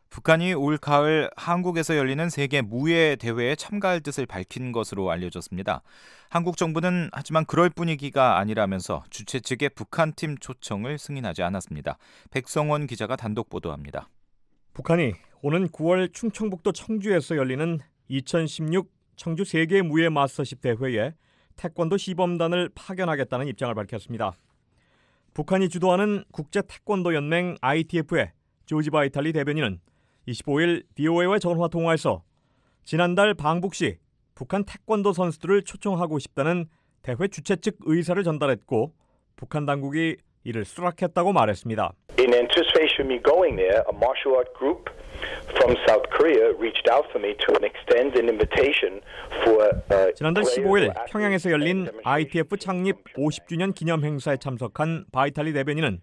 S3: 북한이 올 가을 한국에서 열리는 세계 무예 대회에 참가할 뜻을 밝힌 것으로 알려졌습니다. 한국 정부는 하지만 그럴 분위기가 아니라면서 주최 측의 북한팀 초청을 승인하지 않았습니다. 백성원 기자가 단독 보도합니다.
S5: 북한이 오는 9월 충청북도 청주에서 열리는 2016 청주 세계 무예 마스터십 대회에 태권도 시범단을 파견하겠다는 입장을 밝혔습니다. 북한이 주도하는 국제 태권도 연맹 ITF의 조지 바이탈리 대변인은 25일 BOA와 전화 통화에서 지난달 방북 시 북한 태권도 선수들을 초청하고 싶다는 대회 주최 측 의사를 전달했고 북한 당국이 이를 수락했다고 말했습니다.
S20: In anticipation of me going there, a martial art group from South Korea reached out for me to extend an invitation for
S5: 지난달 15일 평양에서 열린 ITF 창립 50주년 기념 행사에 참석한 바이탈리 대변인은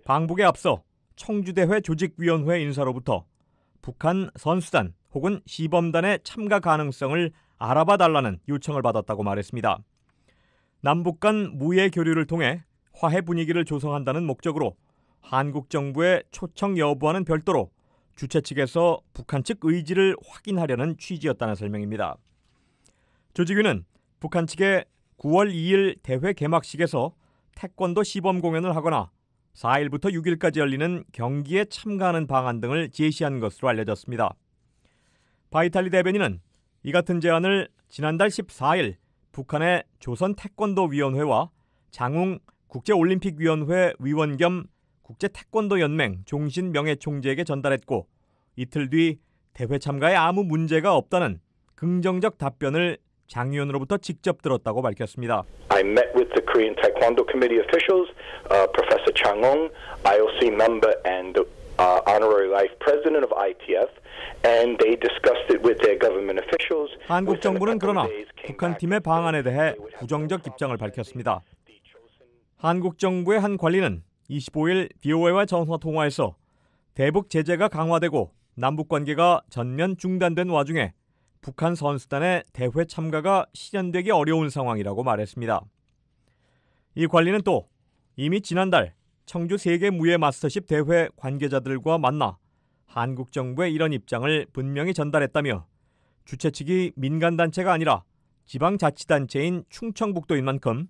S5: 방북에 앞서 청주대회 조직위원회 인사로부터 북한 선수단 혹은 시범단의 참가 가능성을 알아봐달라는 요청을 받았다고 말했습니다. 남북 간 무예 교류를 통해 화해 분위기를 조성한다는 목적으로 한국 정부의 초청 여부와는 별도로 주최 측에서 북한 측 의지를 확인하려는 취지였다는 설명입니다. 조직위는 북한 측에 9월 2일 대회 개막식에서 태권도 시범 공연을 하거나 4일부터 6일까지 열리는 경기에 참가하는 방안 등을 제시한 것으로 알려졌습니다. 바이탈리 대변인은 이 같은 제안을 지난달 14일 북한의 조선 태권도위원회와 장웅 국제올림픽위원회 위원 겸 국제태권도연맹 종신 명예총재에게 전달했고 이틀 뒤 대회 참가에 아무 문제가 없다는 긍정적 답변을 장 위원으로부터 직접 들었다고 밝혔습니다.
S20: I met with the Korean Taekwondo Committee officials, Professor Chang Ong, IOC member and honorary life president of ITF, and they discussed it with their government officials.
S5: 한국 정부는 그러나 북한 팀의 방안에 대해 부정적 입장을 밝혔습니다. 한국 정부의 한 관리는 25일 VOA와 전화 통화에서 대북 제재가 강화되고 남북 관계가 전면 중단된 와중에 북한 선수단의 대회 참가가 실현되기 어려운 상황이라고 말했습니다. 이 관리는 또 이미 지난달 청주 세계 무예 마스터십 대회 관계자들과 만나 한국 정부의 이런 입장을 분명히 전달했다며 주최 측이 민간단체가 아니라 지방자치단체인 충청북도인 만큼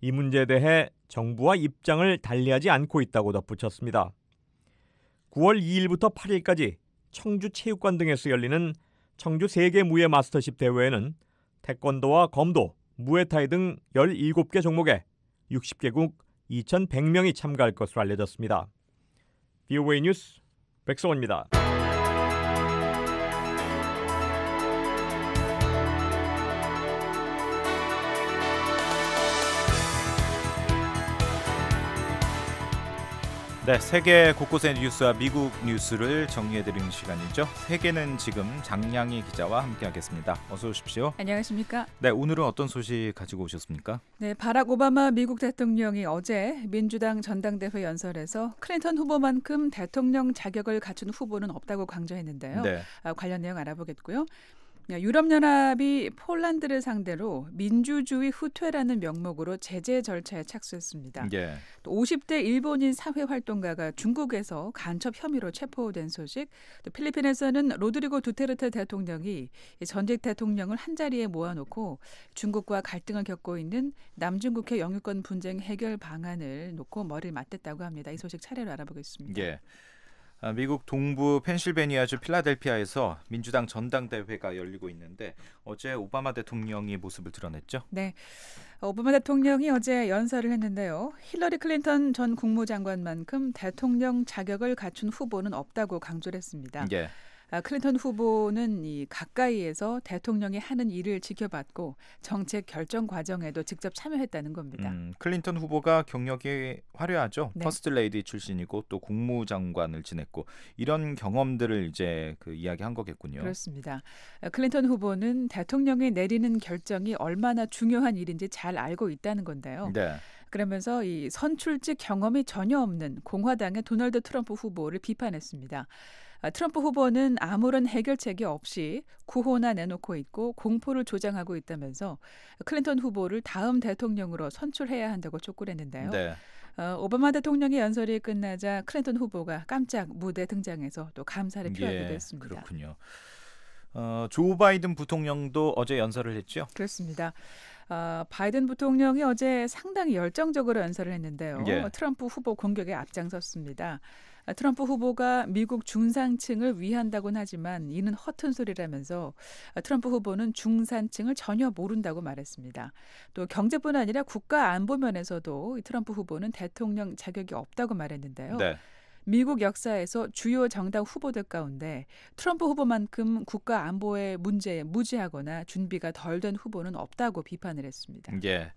S5: 이 문제에 대해 정부와 입장을 달리하지 않고 있다고 덧붙였습니다. 9월 2일부터 8일까지 청주 체육관 등에서 열리는 청주 세계 무예 마스터십 대회에는 태권도와 검도, 무에타이 등 17개 종목에 60개국 2,100명이 참가할 것으로 알려졌습니다. VOA 뉴스 백성원입니다.
S3: 네, 세계 곳곳의 뉴스와 미국 뉴스를 정리해드리는 시간이죠. 세계는 지금 장량희 기자와 함께하겠습니다. 어서 오십시오.
S21: 안녕하십니까?
S3: 네, 오늘은 어떤 소식 가지고 오셨습니까?
S21: 네, 바락 오바마 미국 대통령이 어제 민주당 전당대회 연설에서 클린턴 후보만큼 대통령 자격을 갖춘 후보는 없다고 강조했는데요.
S3: 네.
S21: 관련 내용 알아보겠고요. 유럽연합이 폴란드를 상대로 민주주의 후퇴라는 명목으로 제재 절차에 착수했습니다.
S3: 예.
S21: 또 50대 일본인 사회활동가가 중국에서 간첩 혐의로 체포된 소식, 또 필리핀에서는 로드리고 두테르테 대통령이 전직 대통령을 한자리에 모아놓고 중국과 갈등을 겪고 있는 남중국해 영유권 분쟁 해결 방안을 놓고 머리를 맞댔다고 합니다. 이 소식 차례로 알아보겠습니다.
S3: 예. 미국 동부 펜실베니아주 필라델피아에서 민주당 전당대회가 열리고 있는데 어제 오바마 대통령이 모습을 드러냈죠?
S21: 네, 오바마 대통령이 어제 연설을 했는데요. 힐러리 클린턴 전 국무장관만큼 대통령 자격을 갖춘 후보는 없다고 강조를 했습니다.
S3: 예.
S21: 클린턴 후보는 이 가까이에서 대통령이 하는 일을 지켜봤고 정책 결정 과정에도 직접 참여했다는 겁니다.
S3: 클린턴 후보가 경력이 화려하죠.
S21: 네.
S3: 퍼스트 레이디 출신이고 또 국무장관을 지냈고 이런 경험들을 이제 이야기한 거겠군요.
S21: 그렇습니다. 클린턴 후보는 대통령이 내리는 결정이 얼마나 중요한 일인지 잘 알고 있다는 건데요.
S3: 네.
S21: 그러면서 이 선출직 경험이 전혀 없는 공화당의 도널드 트럼프 후보를 비판했습니다. 트럼프 후보는 아무런 해결책이 없이 구호나 내놓고 있고 공포를 조장하고 있다면서 클린턴 후보를 다음 대통령으로 선출해야 한다고 촉구를 했는데요.
S3: 네.
S21: 오바마 대통령의 연설이 끝나자 클린턴 후보가 깜짝 무대 등장해서 또 감사를 표하기도 했습니다.
S3: 그렇군요. 조 바이든 부통령도 어제 연설을 했죠?
S21: 그렇습니다. 바이든 부통령이 어제 상당히 열정적으로 연설을 했는데요.
S3: 예.
S21: 트럼프 후보 공격에 앞장섰습니다. 트럼프 후보가 미국 중산층을 위한다고는 하지만 이는 허튼 소리라면서 트럼프 후보는 중산층을 전혀 모른다고 말했습니다. 또 경제뿐 아니라 국가 안보 면에서도 트럼프 후보는 대통령 자격이 없다고 말했는데요.
S3: 네.
S21: 미국 역사에서 주요 정당 후보들 가운데 트럼프 후보만큼 국가 안보의 문제에 무지하거나 준비가 덜 된 후보는 없다고 비판을 했습니다.
S3: 예.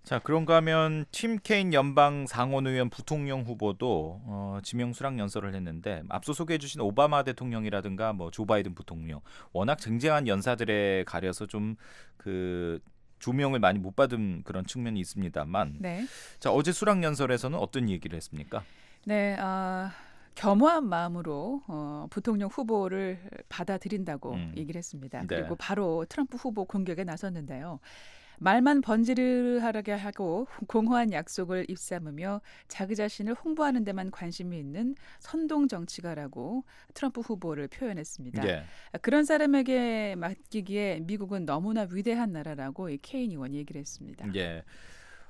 S3: 자, 그런가 하면 팀 케인 연방 상원의원 부통령 후보도 지명수락 연설을 했는데 앞서 소개해 주신 오바마 대통령이라든가 조 바이든 부통령 워낙 쟁쟁한 연사들에 가려서 좀 조명을 많이 못 받은 그런 측면이 있습니다만
S21: 네.
S3: 자, 어제 수락 연설에서는 어떤 얘기를 했습니까?
S21: 네, 겸허한 마음으로 부통령 후보를 받아들인다고 얘기를 했습니다.
S3: 네.
S21: 그리고 바로 트럼프 후보 공격에 나섰는데요. 말만 번지르르하게 하고 공허한 약속을 입삼으며 자기 자신을 홍보하는 데만 관심이 있는 선동 정치가라고 트럼프 후보를 표현했습니다.
S3: 예.
S21: 그런 사람에게 맡기기에 미국은 너무나 위대한 나라라고 이 케인 의원이 얘기를 했습니다.
S3: 예.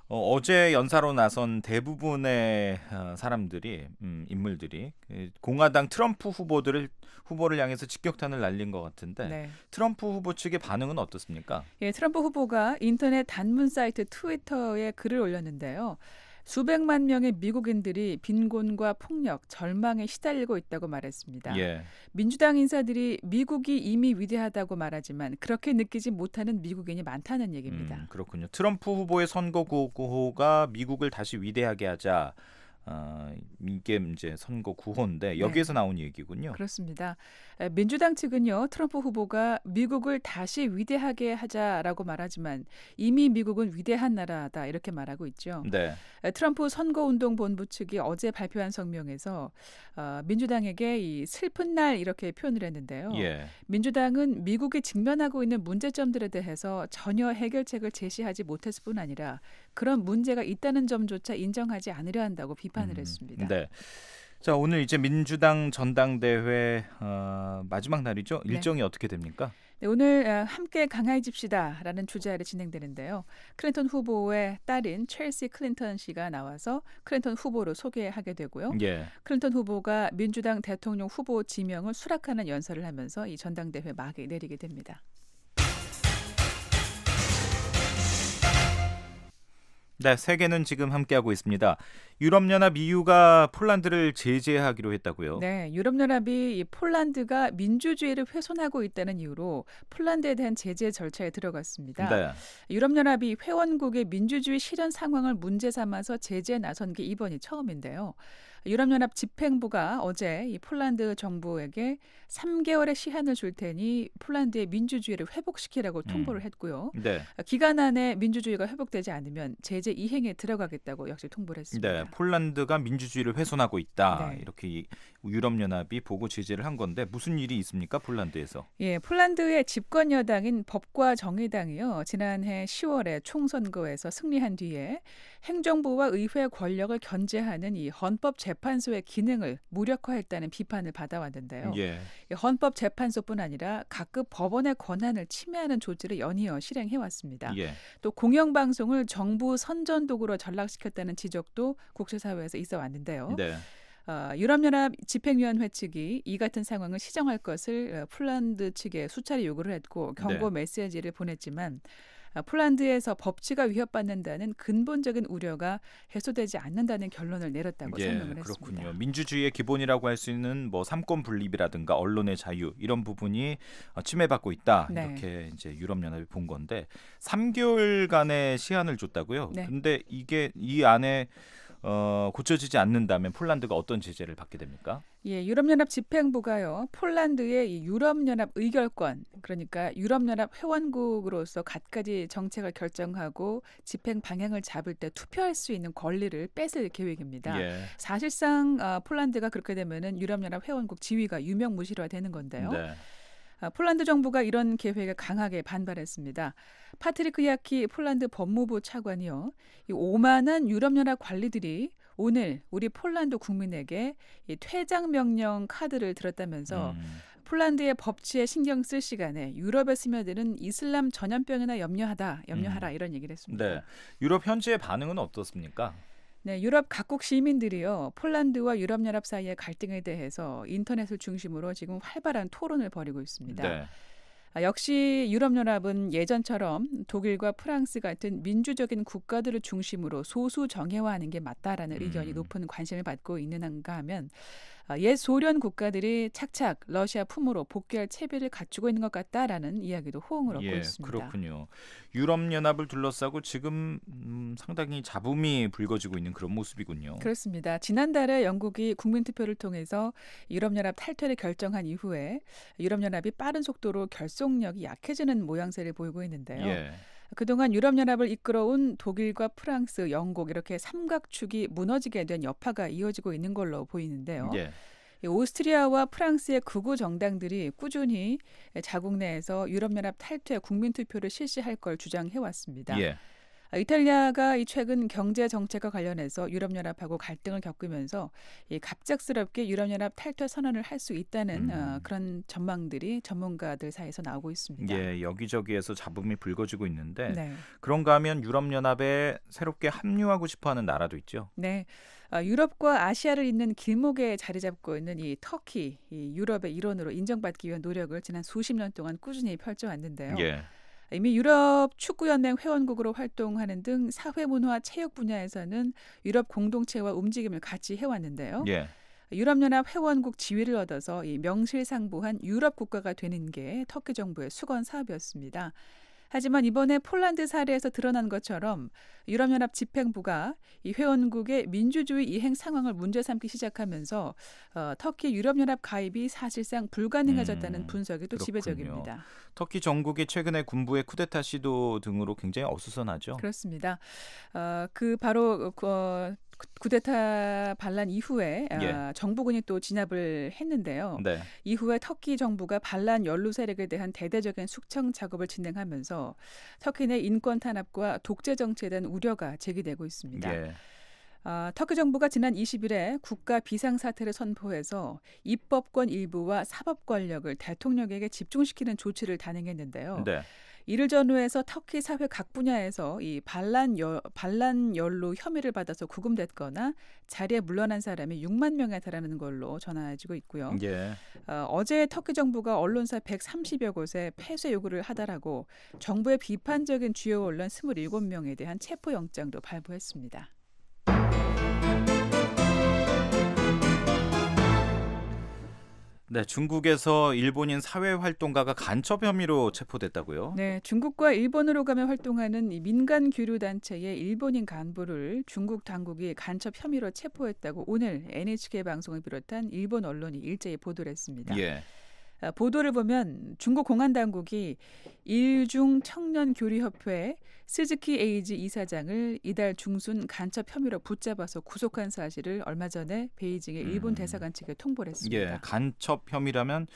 S3: 어제 연사로 나선 대부분의 사람들이 인물들이 공화당 트럼프 후보를 향해서 직격탄을 날린 것 같은데
S21: 네.
S3: 트럼프 후보 측의 반응은 어떻습니까?
S21: 예, 트럼프 후보가 인터넷 단문 사이트 트위터에 글을 올렸는데요. 수백만 명의 미국인들이 빈곤과 폭력, 절망에 시달리고 있다고 말했습니다.
S3: 예.
S21: 민주당 인사들이 미국이 이미 위대하다고 말하지만 그렇게 느끼지 못하는 미국인이 많다는 얘기입니다.
S3: 그렇군요. 트럼프 후보의 선거 구호가 미국을 다시 위대하게 하자. 이게 이제 선거 구호인데 여기에서 나온 얘기군요.
S21: 그렇습니다. 민주당 측은요. 트럼프 후보가 미국을 다시 위대하게 하자라고 말하지만 이미 미국은 위대한 나라다 이렇게 말하고 있죠.
S3: 네.
S21: 트럼프 선거운동본부 측이 어제 발표한 성명에서 민주당에게 이 슬픈 날 이렇게 표현을 했는데요.
S3: 예.
S21: 민주당은 미국이 직면하고 있는 문제점들에 대해서 전혀 해결책을 제시하지 못했을 뿐 아니라 그런 문제가 있다는 점조차 인정하지 않으려 한다고 비판을 했습니다.
S3: 네. 자, 오늘 이제 민주당 전당대회 마지막 날이죠. 일정이 어떻게 됩니까?
S21: 네, 오늘 함께 강해집시다라는 주제 아래 진행되는데요. 클린턴 후보의 딸인 첼시 클린턴 씨가 나와서 클린턴 후보를 소개하게 되고요.
S3: 예.
S21: 클린턴 후보가 민주당 대통령 후보 지명을 수락하는 연설을 하면서 이 전당대회 막이 내리게 됩니다.
S3: 네, 세계는 지금 함께하고 있습니다. 유럽연합 EU가 폴란드를 제재하기로 했다고요?
S21: 네, 유럽연합이 이 폴란드가 민주주의를 훼손하고 있다는 이유로 폴란드에 대한 제재 절차에 들어갔습니다.
S3: 네.
S21: 유럽연합이 회원국의 민주주의 실현 상황을 문제 삼아서 제재에 나선 게 이번이 처음인데요. 유럽연합 집행부가 어제 이 폴란드 정부에게 3개월의 시한을 줄 테니 폴란드의 민주주의를 회복시키라고 통보를 했고요.
S3: 네.
S21: 기간 안에 민주주의가 회복되지 않으면 제재 이행에 들어가겠다고 역시 통보를 했습니다.
S3: 네, 폴란드가 민주주의를 훼손하고 있다.
S21: 네.
S3: 이렇게 유럽연합이 보고 제재를 한 건데 무슨 일이 있습니까? 폴란드에서.
S21: 예, 폴란드의 집권 여당인 법과 정의당이요. 지난해 10월에 총선거에서 승리한 뒤에 행정부와 의회 권력을 견제하는 이 헌법재판소의 기능을 무력화했다는 비판을 받아왔는데요.
S3: 예.
S21: 헌법재판소뿐 아니라 각급 법원의 권한을 침해하는 조치를 연이어 실행해왔습니다.
S3: 예.
S21: 또 공영방송을 정부 선전도구로 전락시켰다는 지적도 국제사회에서 있어 왔는데요.
S3: 네.
S21: 유럽연합 집행위원회 측이 이 같은 상황을 시정할 것을 폴란드 측에 수차례 요구를 했고 경고 메시지를 보냈지만 폴란드에서 법치가 위협받는다는 근본적인 우려가 해소되지 않는다는 결론을 내렸다고 설명을
S3: 그렇군요.
S21: 했습니다.
S3: 민주주의의 기본이라고 할 수 있는 뭐 삼권 분립이라든가 언론의 자유 이런 부분이 침해받고 있다.
S21: 네.
S3: 이렇게 이제 유럽연합이 본 건데 3개월간의 시한을 줬다고요.
S21: 네.
S3: 근데 이게 이 안에 고쳐지지 않는다면 폴란드가 어떤 제재를 받게 됩니까?
S21: 예, 유럽연합 집행부가요. 폴란드의 이 유럽연합 의결권, 그러니까 유럽연합 회원국으로서 갖가지 정책을 결정하고 집행 방향을 잡을 때 투표할 수 있는 권리를 뺏을 계획입니다.
S3: 예.
S21: 사실상 폴란드가 그렇게 되면은 유럽연합 회원국 지위가 유명무실화 되는 건데요.
S3: 네.
S21: 폴란드 정부가 이런 계획에 강하게 반발했습니다. 파트리크 야키 폴란드 법무부 차관이요. 이 오만한 유럽연합 관리들이 오늘 우리 폴란드 국민에게 이 퇴장 명령 카드를 들었다면서 폴란드의 법치에 신경 쓸 시간에 유럽에 스며드는 이슬람 전염병이나 염려하라 이런 얘기를 했습니다.
S3: 네. 유럽 현지의 반응은 어떻습니까?
S21: 네, 유럽 각국 시민들이요. 폴란드와 유럽연합 사이의 갈등에 대해서 인터넷을 중심으로 지금 활발한 토론을 벌이고 있습니다.
S3: 네.
S21: 역시 유럽연합은 예전처럼 독일과 프랑스 같은 민주적인 국가들을 중심으로 소수 정예화하는 게 맞다라는 의견이 높은 관심을 받고 있는가 하면 옛 소련 국가들이 착착 러시아 품으로 복귀할 채비를 갖추고 있는 것 같다라는 이야기도 호응을 얻고 있습니다.
S3: 그렇군요. 유럽연합을 둘러싸고 지금 상당히 잡음이 불거지고 있는 그런 모습이군요.
S21: 그렇습니다. 지난달에 영국이 국민투표를 통해서 유럽연합 탈퇴를 결정한 이후에 유럽연합이 빠른 속도로 결속력이 약해지는 모양새를 보이고 있는데요.
S3: 예.
S21: 그동안 유럽연합을 이끌어온 독일과 프랑스, 영국 이렇게 삼각축이 무너지게 된 여파가 이어지고 있는 걸로 보이는데요.
S3: 예.
S21: 오스트리아와 프랑스의 극우 정당들이 꾸준히 자국 내에서 유럽연합 탈퇴 국민투표를 실시할 걸 주장해왔습니다.
S3: 예.
S21: 이탈리아가 최근 경제 정책과 관련해서 유럽연합하고 갈등을 겪으면서 갑작스럽게 유럽연합 탈퇴 선언을 할 수 있다는 그런 전망들이 전문가들 사이에서 나오고 있습니다.
S3: 예, 여기저기에서 잡음이 불거지고 있는데
S21: 네.
S3: 그런가 하면 유럽연합에 새롭게 합류하고 싶어하는 나라도 있죠.
S21: 네, 유럽과 아시아를 잇는 길목에 자리 잡고 있는 이 터키, 이 유럽의 일원으로 인정받기 위한 노력을 지난 수십 년 동안 꾸준히 펼쳐왔는데요.
S3: 예.
S21: 이미 유럽 축구연맹 회원국으로 활동하는 등 사회문화 체육 분야에서는 유럽 공동체와 움직임을 같이 해왔는데요.
S3: 예.
S21: 유럽연합 회원국 지위를 얻어서 이 명실상부한 유럽 국가가 되는 게 터키 정부의 수건 사업이었습니다. 하지만 이번에 폴란드 사례에서 드러난 것처럼 유럽연합 집행부가 이 회원국의 민주주의 이행 상황을 문제 삼기 시작하면서 터키 유럽연합 가입이 사실상 불가능해졌다는 분석이 또
S3: 그렇군요.
S21: 지배적입니다.
S3: 터키 정국이 최근에 군부의 쿠데타 시도 등으로 굉장히 어수선하죠.
S21: 그렇습니다. 바로 쿠데타 반란 이후에
S3: 예.
S21: 정부군이 또 진압을 했는데요.
S3: 네.
S21: 이후에 터키 정부가 반란 연루 세력에 대한 대대적인 숙청 작업을 진행하면서 터키 내 인권 탄압과 독재 정치에 대한 우려가 제기되고 있습니다.
S3: 예.
S21: 터키 정부가 지난 20일에 국가 비상사태를 선포해서 입법권 일부와 사법 권력을 대통령에게 집중시키는 조치를 단행했는데요.
S3: 네.
S21: 이를 전후해서 터키 사회 각 분야에서 이 반란 연루 혐의를 받아서 구금됐거나 자리에 물러난 사람이 6만 명에 달하는 걸로 전해지고 있고요.
S3: 예.
S21: 어제 터키 정부가 언론사 130여 곳에 폐쇄 요구를 하다라고 정부의 비판적인 주요 언론 27명에 대한 체포영장도 발부했습니다.
S3: 네, 중국에서 일본인 사회활동가가 간첩 혐의로 체포됐다고요?
S21: 네, 중국과 일본으로 가며 활동하는 이 민간 교류 단체의 일본인 간부를 중국 당국이 간첩 혐의로 체포했다고 오늘 NHK 방송을 비롯한 일본 언론이 일제히 보도를 했습니다.
S3: 예.
S21: 보도를 보면 중국 공안 당국이 일중 청년교류협회 스즈키 에이지 이사장을 이달 중순 간첩 혐의로 붙잡아서 구속한 사실을 얼마 전에 베이징의 일본 대사관 측에 통보를 했습니다.
S3: 예, 간첩 혐의라면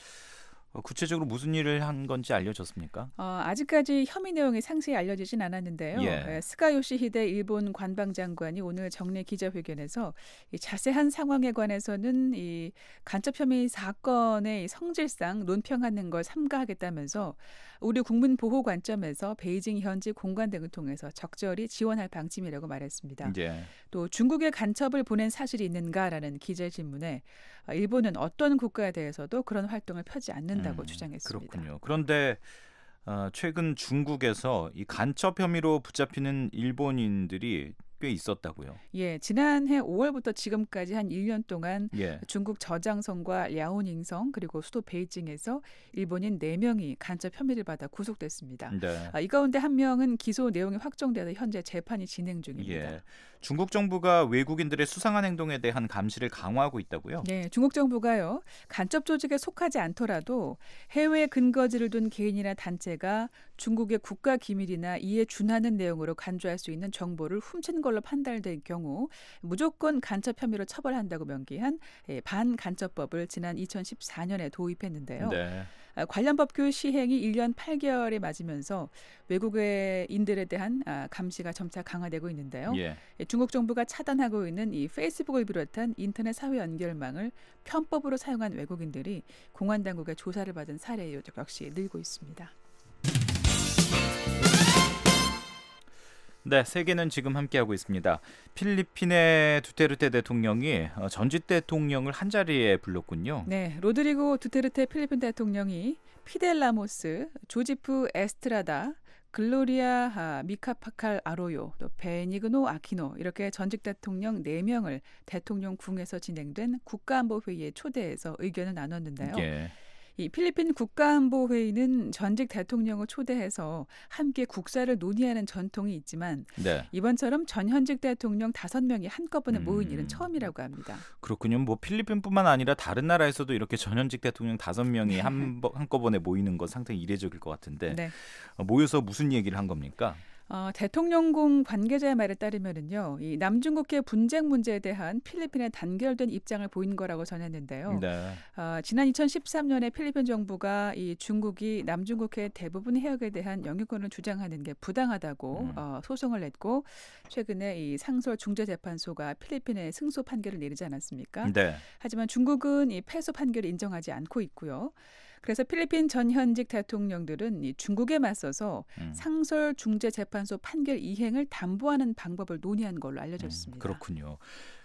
S3: 구체적으로 무슨 일을 한 건지 알려졌습니까?
S21: 아직까지 혐의 내용이 상세히 알려지진 않았는데요.
S3: 예.
S21: 스가 요시히데 일본 관방장관이 오늘 정례 기자회견에서 이 자세한 상황에 관해서는 이 간첩 혐의 사건의 성질상 논평하는 걸 삼가하겠다면서 우리 국민 보호 관점에서 베이징 현지 공관 등을 통해서 적절히 지원할 방침이라고 말했습니다.
S3: 예.
S21: 또 중국에 간첩을 보낸 사실이 있는가라는 기자의 질문에 일본은 어떤 국가에 대해서도 그런 활동을 펴지 않는다고 주장했습니다.
S3: 그렇군요. 그런데 최근 중국에서 이 간첩 혐의로 붙잡히는 일본인들이 꽤 있었다고요.
S21: 예, 지난해 5월부터 지금까지 한 1년 동안
S3: 예.
S21: 중국 저장성과 랴오닝성 그리고 수도 베이징에서 일본인 4명이 간첩 혐의를 받아 구속됐습니다.
S3: 네.
S21: 이 가운데 한 명은 기소 내용이 확정돼서 현재 재판이 진행 중입니다.
S3: 예. 중국 정부가 외국인들의 수상한 행동에 대한 감시를 강화하고 있다고요?
S21: 네, 중국 정부가요. 간첩 조직에 속하지 않더라도 해외 근거지를 둔 개인이나 단체가 중국의 국가 기밀이나 이에 준하는 내용으로 간주할 수 있는 정보를 훔친 걸로 판단될 경우 무조건 간첩 혐의로 처벌한다고 명기한 반간첩법을 지난 2014년에 도입했는데요.
S3: 네.
S21: 관련 법규 시행이 1년 8개월에 맞으면서 외국인들에 대한 감시가 점차 강화되고 있는데요.
S3: 예.
S21: 중국 정부가 차단하고 있는 이 페이스북을 비롯한 인터넷 사회 연결망을 편법으로 사용한 외국인들이 공안 당국의 조사를 받은 사례 역시 늘고 있습니다.
S3: 네, 세계는 지금 함께하고 있습니다. 필리핀의 두테르테 대통령이 전직 대통령을 한자리에 불렀군요.
S21: 네, 로드리고 두테르테 필리핀 대통령이 피델 라모스, 조지프 에스트라다, 글로리아 미카파칼 아로요, 또 베니그노 아키노 이렇게 전직 대통령 4명을 대통령 궁에서 진행된 국가안보회의에 초대해서 의견을 나눴는데요.
S3: 예.
S21: 이 필리핀 국가안보회의는 전직 대통령을 초대해서 함께 국사를 논의하는 전통이 있지만
S3: 네.
S21: 이번처럼 전현직 대통령 5명이 한꺼번에 모인 일은 처음이라고 합니다.
S3: 그렇군요. 뭐 필리핀뿐만 아니라 다른 나라에서도 이렇게 전현직 대통령 5명이 한꺼번에 모이는 건 상당히 이례적일 것 같은데
S21: 네.
S3: 모여서 무슨 얘기를 한 겁니까?
S21: 대통령궁 관계자의 말에 따르면은요, 이 남중국해 분쟁 문제에 대한 필리핀의 단결된 입장을 보인 거라고 전했는데요.
S3: 네.
S21: 지난 2013년에 필리핀 정부가 이 중국이 남중국해 대부분 해역에 대한 영유권을 주장하는 게 부당하다고 소송을 냈고, 최근에 이 상설 중재재판소가 필리핀에 승소 판결을 내리지 않았습니까?
S3: 네.
S21: 하지만 중국은 이 패소 판결을 인정하지 않고 있고요. 그래서 필리핀 전 현직 대통령들은 이 중국에 맞서서 상설 중재재판소 판결 이행을 담보하는 방법을 논의한 걸로 알려졌습니다.
S3: 그렇군요.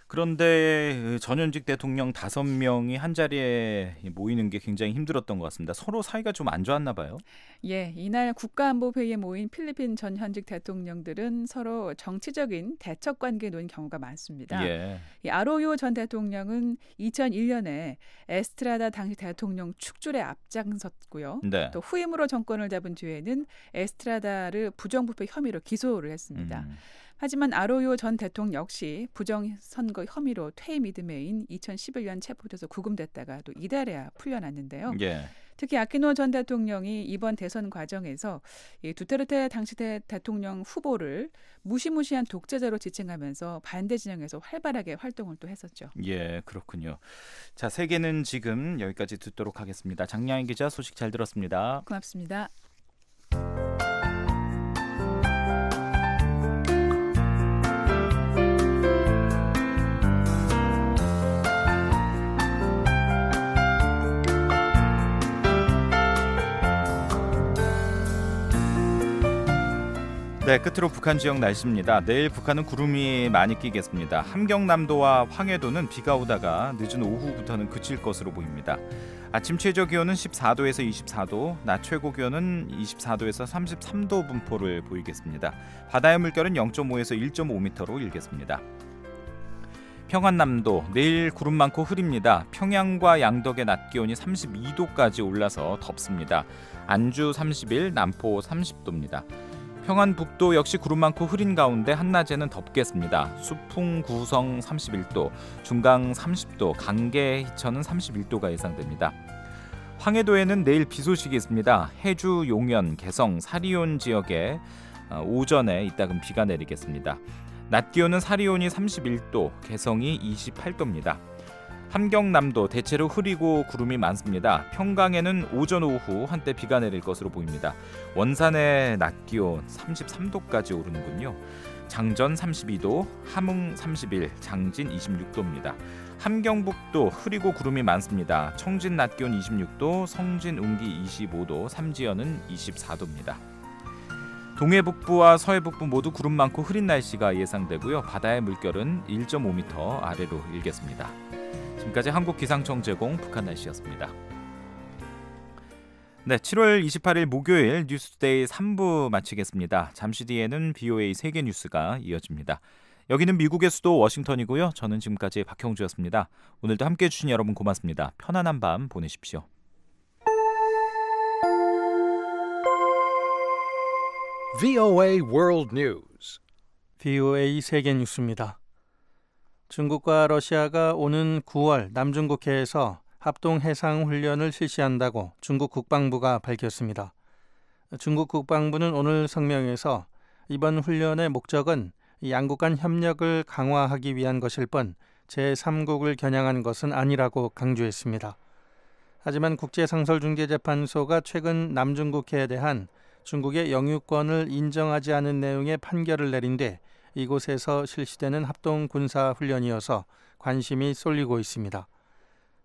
S3: 그런데 전현직 대통령 5명이 한 자리에 모이는 게 굉장히 힘들었던 것 같습니다. 서로 사이가 좀 안 좋았나 봐요.
S21: 예, 이날 국가안보회의에 모인 필리핀 전 현직 대통령들은 서로 정치적인 대척 관계에 놓인 경우가 많습니다.
S3: 예.
S21: 이 아로요 전 대통령은 2001년에 에스트라다 당시 대통령 축출에 앞장섰고요.
S3: 네.
S21: 또 후임으로 정권을 잡은 뒤에는 에스트라다를 부정부패 혐의로 기소를 했습니다. 하지만 아로요 전 대통령 역시 부정선거 혐의로 퇴임 이듬해인 2011년 체포돼서 구금됐다가 또 이달에야 풀려났는데요.
S3: 예.
S21: 특히 아키노 전 대통령이 이번 대선 과정에서 이 두테르테 당시 대통령 후보를 무시무시한 독재자로 지칭하면서 반대 진영에서 활발하게 활동을 또 했었죠.
S3: 예, 그렇군요. 자, 세계는 지금 여기까지 듣도록 하겠습니다. 장량희 기자 소식 잘 들었습니다.
S21: 고맙습니다.
S3: 네, 끝으로 북한 지역 날씨입니다. 내일 북한은 구름이 많이 끼겠습니다. 함경남도와 황해도는 비가 오다가 늦은 오후부터는 그칠 것으로 보입니다. 아침 최저 기온은 14도에서 24도, 낮 최고 기온은 24도에서 33도 분포를 보이겠습니다. 바다의 물결은 0.5에서 1.5m로 일겠습니다. 평안남도 내일 구름 많고 흐립니다. 평양과 양덕의 낮 기온이 32도까지 올라서 덥습니다. 안주 31, 남포 30도입니다. 평안북도 역시 구름 많고 흐린 가운데 한낮에는 덥겠습니다. 수풍, 구성 31도, 중강 30도, 강계, 희천은 31도가 예상됩니다. 황해도에는 내일 비 소식이 있습니다. 해주, 용연, 개성, 사리온 지역에 오전에 이따금 비가 내리겠습니다. 낮 기온은 사리온이 31도, 개성이 28도입니다. 함경남도 대체로 흐리고 구름이 많습니다. 평강에는 오전 오후 한때 비가 내릴 것으로 보입니다. 원산의 낮 기온 33도까지 오르는군요. 장전 32도, 함흥 31, 장진 26도입니다. 함경북도 흐리고 구름이 많습니다. 청진 낮 기온 26도, 성진 운기 25도, 삼지연은 24도입니다. 동해북부와 서해북부 모두 구름 많고 흐린 날씨가 예상되고요. 바다의 물결은 1.5m 아래로 일겠습니다. 지금까지 한국기상청 제공 북한 날씨였습니다. 네, 7월 28일 목요일 뉴스데이 3부 마치겠습니다. 잠시 뒤에는 BOA 세계 뉴스가 이어집니다. 여기는 미국의 수도 워싱턴이고요. 저는 지금까지 박형주였습니다. 오늘도 함께해 주신 여러분 고맙습니다. 편안한 밤 보내십시오.
S2: VOA World News.
S22: VOA 세계 뉴스입니다. 중국과 러시아가 오는 9월 남중국해에서 합동 해상 훈련을 실시한다고 중국 국방부가 밝혔습니다. 중국 국방부는 오늘 성명에서 이번 훈련의 목적은 양국 간 협력을 강화하기 위한 것일 뿐 제3국을 겨냥한 것은 아니라고 강조했습니다. 하지만 국제상설중재재판소가 최근 남중국해에 대한 중국의 영유권을 인정하지 않은 내용의 판결을 내린 뒤 이곳에서 실시되는 합동 군사 훈련이어서 관심이 쏠리고 있습니다.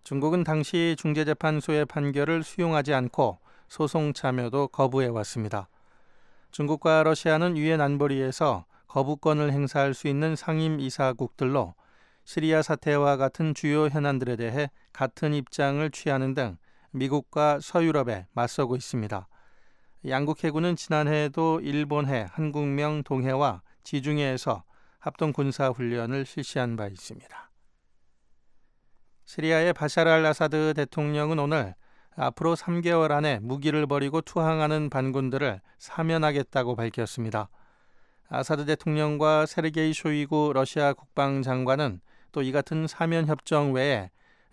S22: 중국은 당시 중재재판소의 판결을 수용하지 않고 소송 참여도 거부해왔습니다. 중국과 러시아는 유엔 안보리에서 거부권을 행사할 수 있는 상임이사국들로 시리아 사태와 같은 주요 현안들에 대해 같은 입장을 취하는 등 미국과 서유럽에 맞서고 있습니다. 양국 해군은 지난해에도 일본해, 한국명, 동해와 지중해에서 합동 군사훈련을 실시한 바 있습니다. 시리아의 바샤르 알 아사드 대통령은 오늘 앞으로 3개월 안에 무기를 버리고 투항하는 반군들을 사면하겠다고 밝혔습니다. 아사드 대통령과 세르게이 쇼이구 러시아 국방장관은 또 이 같은 사면 협정 외에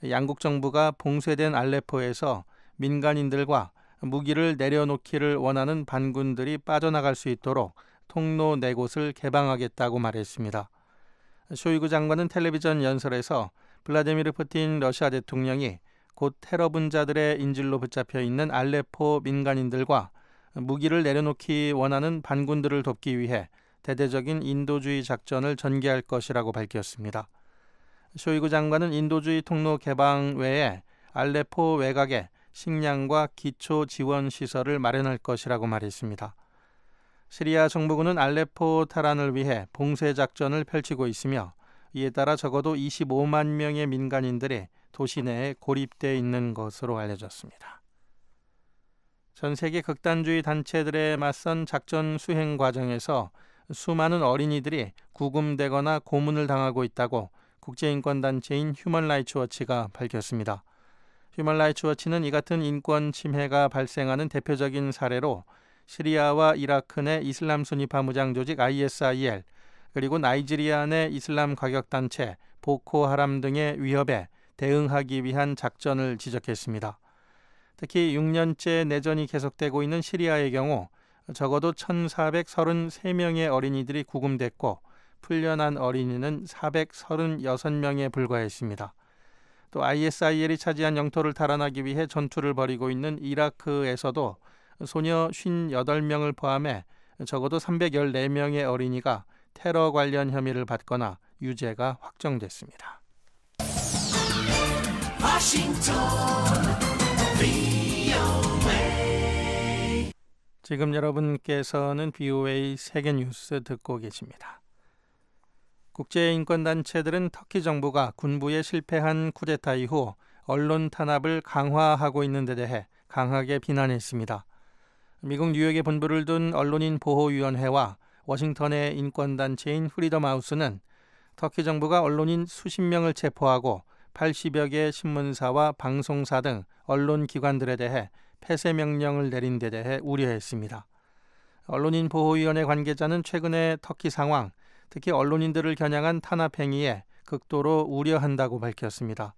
S22: 양국 정부가 봉쇄된 알레포에서 민간인들과 무기를 내려놓기를 원하는 반군들이 빠져나갈 수 있도록 통로 4곳을 개방하겠다고 말했습니다. 쇼이구 장관은 텔레비전 연설에서 블라디미르 푸틴 러시아 대통령이 곧 테러 분자들의 인질로 붙잡혀 있는 알레포 민간인들과 무기를 내려놓기 원하는 반군들을 돕기 위해 대대적인 인도주의 작전을 전개할 것이라고 밝혔습니다. 쇼이구 장관은 인도주의 통로 개방 외에 알레포 외곽에 식량과 기초 지원 시설을 마련할 것이라고 말했습니다. 시리아 정부군은 알레포 탈환을 위해 봉쇄 작전을 펼치고 있으며 이에 따라 적어도 25만 명의 민간인들이 도시 내에 고립되어 있는 것으로 알려졌습니다. 전 세계 극단주의 단체들에 맞선 작전 수행 과정에서 수많은 어린이들이 구금되거나 고문을 당하고 있다고 국제인권단체인 휴먼라이츠워치가 밝혔습니다. 휴먼라이츠워치는 이 같은 인권 침해가 발생하는 대표적인 사례로 시리아와 이라크 내 이슬람 순위파 무장 조직 ISIL 그리고 나이지리아 내 이슬람 과격단체 보코하람 등의 위협에 대응하기 위한 작전을 지적했습니다. 특히 6년째 내전이 계속되고 있는 시리아의 경우 적어도 1,433명의 어린이들이 구금됐고 풀려난 어린이는 436명에 불과했습니다. 또 ISIL이 차지한 영토를 탈환하기 위해 전투를 벌이고 있는 이라크에서도 소녀 58명을 포함해 적어도 314명의 어린이가 테러 관련 혐의를 받거나 유죄가 확정됐습니다. 지금 여러분께서는 VOA 세계뉴스 듣고 계십니다. 국제인권단체들은 터키 정부가 군부의 실패한 쿠데타 이후 언론 탄압을 강화하고 있는 데 대해 강하게 비난했습니다. 미국 뉴욕에 본부를 둔 언론인 보호위원회와 워싱턴의 인권단체인 프리덤 하우스는 터키 정부가 언론인 수십 명을 체포하고 80여 개 신문사와 방송사 등 언론기관들에 대해 폐쇄 명령을 내린 데 대해 우려했습니다. 언론인 보호위원회 관계자는 최근의 터키 상황, 특히 언론인들을 겨냥한 탄압 행위에 극도로 우려한다고 밝혔습니다.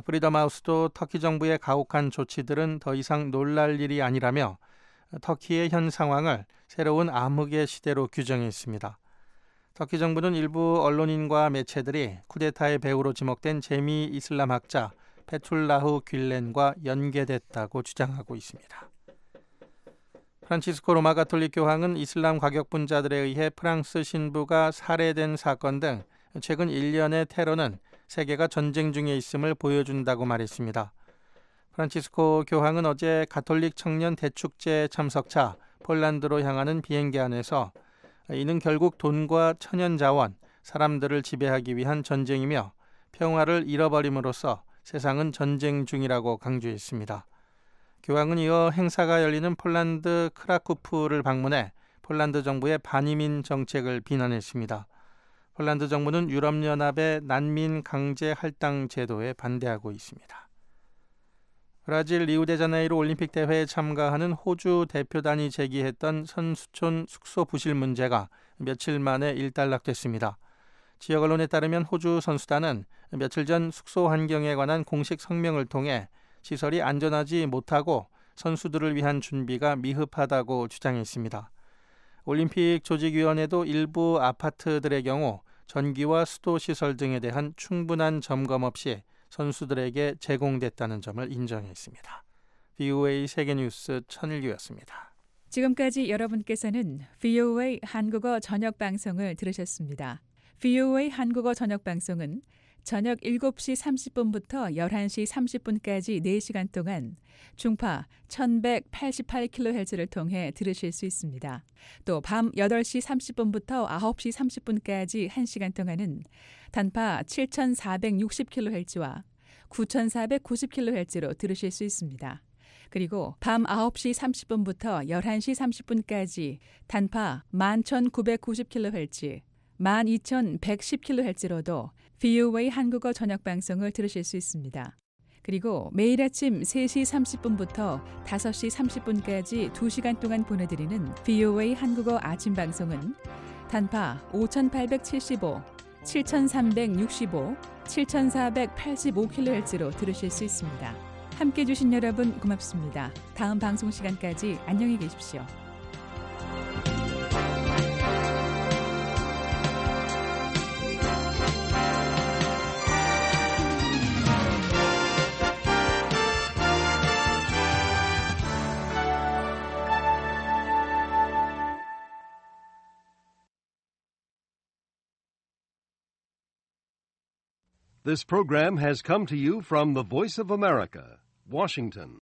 S22: 프리덤 하우스도 터키 정부의 가혹한 조치들은 더 이상 놀랄 일이 아니라며 터키의 현 상황을 새로운 암흑의 시대로 규정했습니다. 터키 정부는 일부 언론인과 매체들이 쿠데타의 배후로 지목된 재미 이슬람학자 페툴라후 뀼렌과 연계됐다고 주장하고 있습니다. 프란치스코 로마 가톨릭 교황은 이슬람 과격분자들에 의해 프랑스 신부가 살해된 사건 등 최근 1년의 테러는 세계가 전쟁 중에 있음을 보여준다고 말했습니다. 프란치스코 교황은 어제 가톨릭 청년 대축제 참석차 폴란드로 향하는 비행기 안에서 이는 결국 돈과 천연자원, 사람들을 지배하기 위한 전쟁이며 평화를 잃어버림으로써 세상은 전쟁 중이라고 강조했습니다. 교황은 이어 행사가 열리는 폴란드 크라쿠프를 방문해 폴란드 정부의 반이민 정책을 비난했습니다. 폴란드 정부는 유럽연합의 난민 강제 할당 제도에 반대하고 있습니다. 브라질 리우데자네이루 올림픽 대회에 참가하는 호주 대표단이 제기했던 선수촌 숙소 부실 문제가 며칠 만에 일단락됐습니다. 지역 언론에 따르면 호주 선수단은 며칠 전 숙소 환경에 관한 공식 성명을 통해 시설이 안전하지 못하고 선수들을 위한 준비가 미흡하다고 주장했습니다. 올림픽 조직위원회도 일부 아파트들의 경우 전기와 수도 시설 등에 대한 충분한 점검 없이 선수들에게 제공됐다는 점을 인정했습니다. VOA 세계뉴스 천일규였습니다.
S21: 지금까지 여러분께서는 VOA 한국어 저녁 방송을 들으셨습니다. VOA 한국어 저녁 방송은 저녁 7시 30분부터 11시 30분까지 4시간 동안 중파 1188kHz를 통해 들으실 수 있습니다. 또 밤 8시 30분부터 9시 30분까지 1시간 동안은 단파 7460kHz와 9490kHz로 들으실 수 있습니다. 그리고 밤 9시 30분부터 11시 30분까지 단파 11990kHz, 12110kHz로도 VOA 한국어 저녁 방송을 들으실 수 있습니다. 그리고 매일 아침 3시 30분부터 5시 30분까지 2시간 동안 보내드리는 VOA 한국어 아침 방송은 단파 5875, 7365, 7485kHz로 들으실 수 있습니다. 함께해 주신 여러분 고맙습니다. 다음 방송 시간까지 안녕히 계십시오.
S1: This program has come to you from the Voice of America, Washington.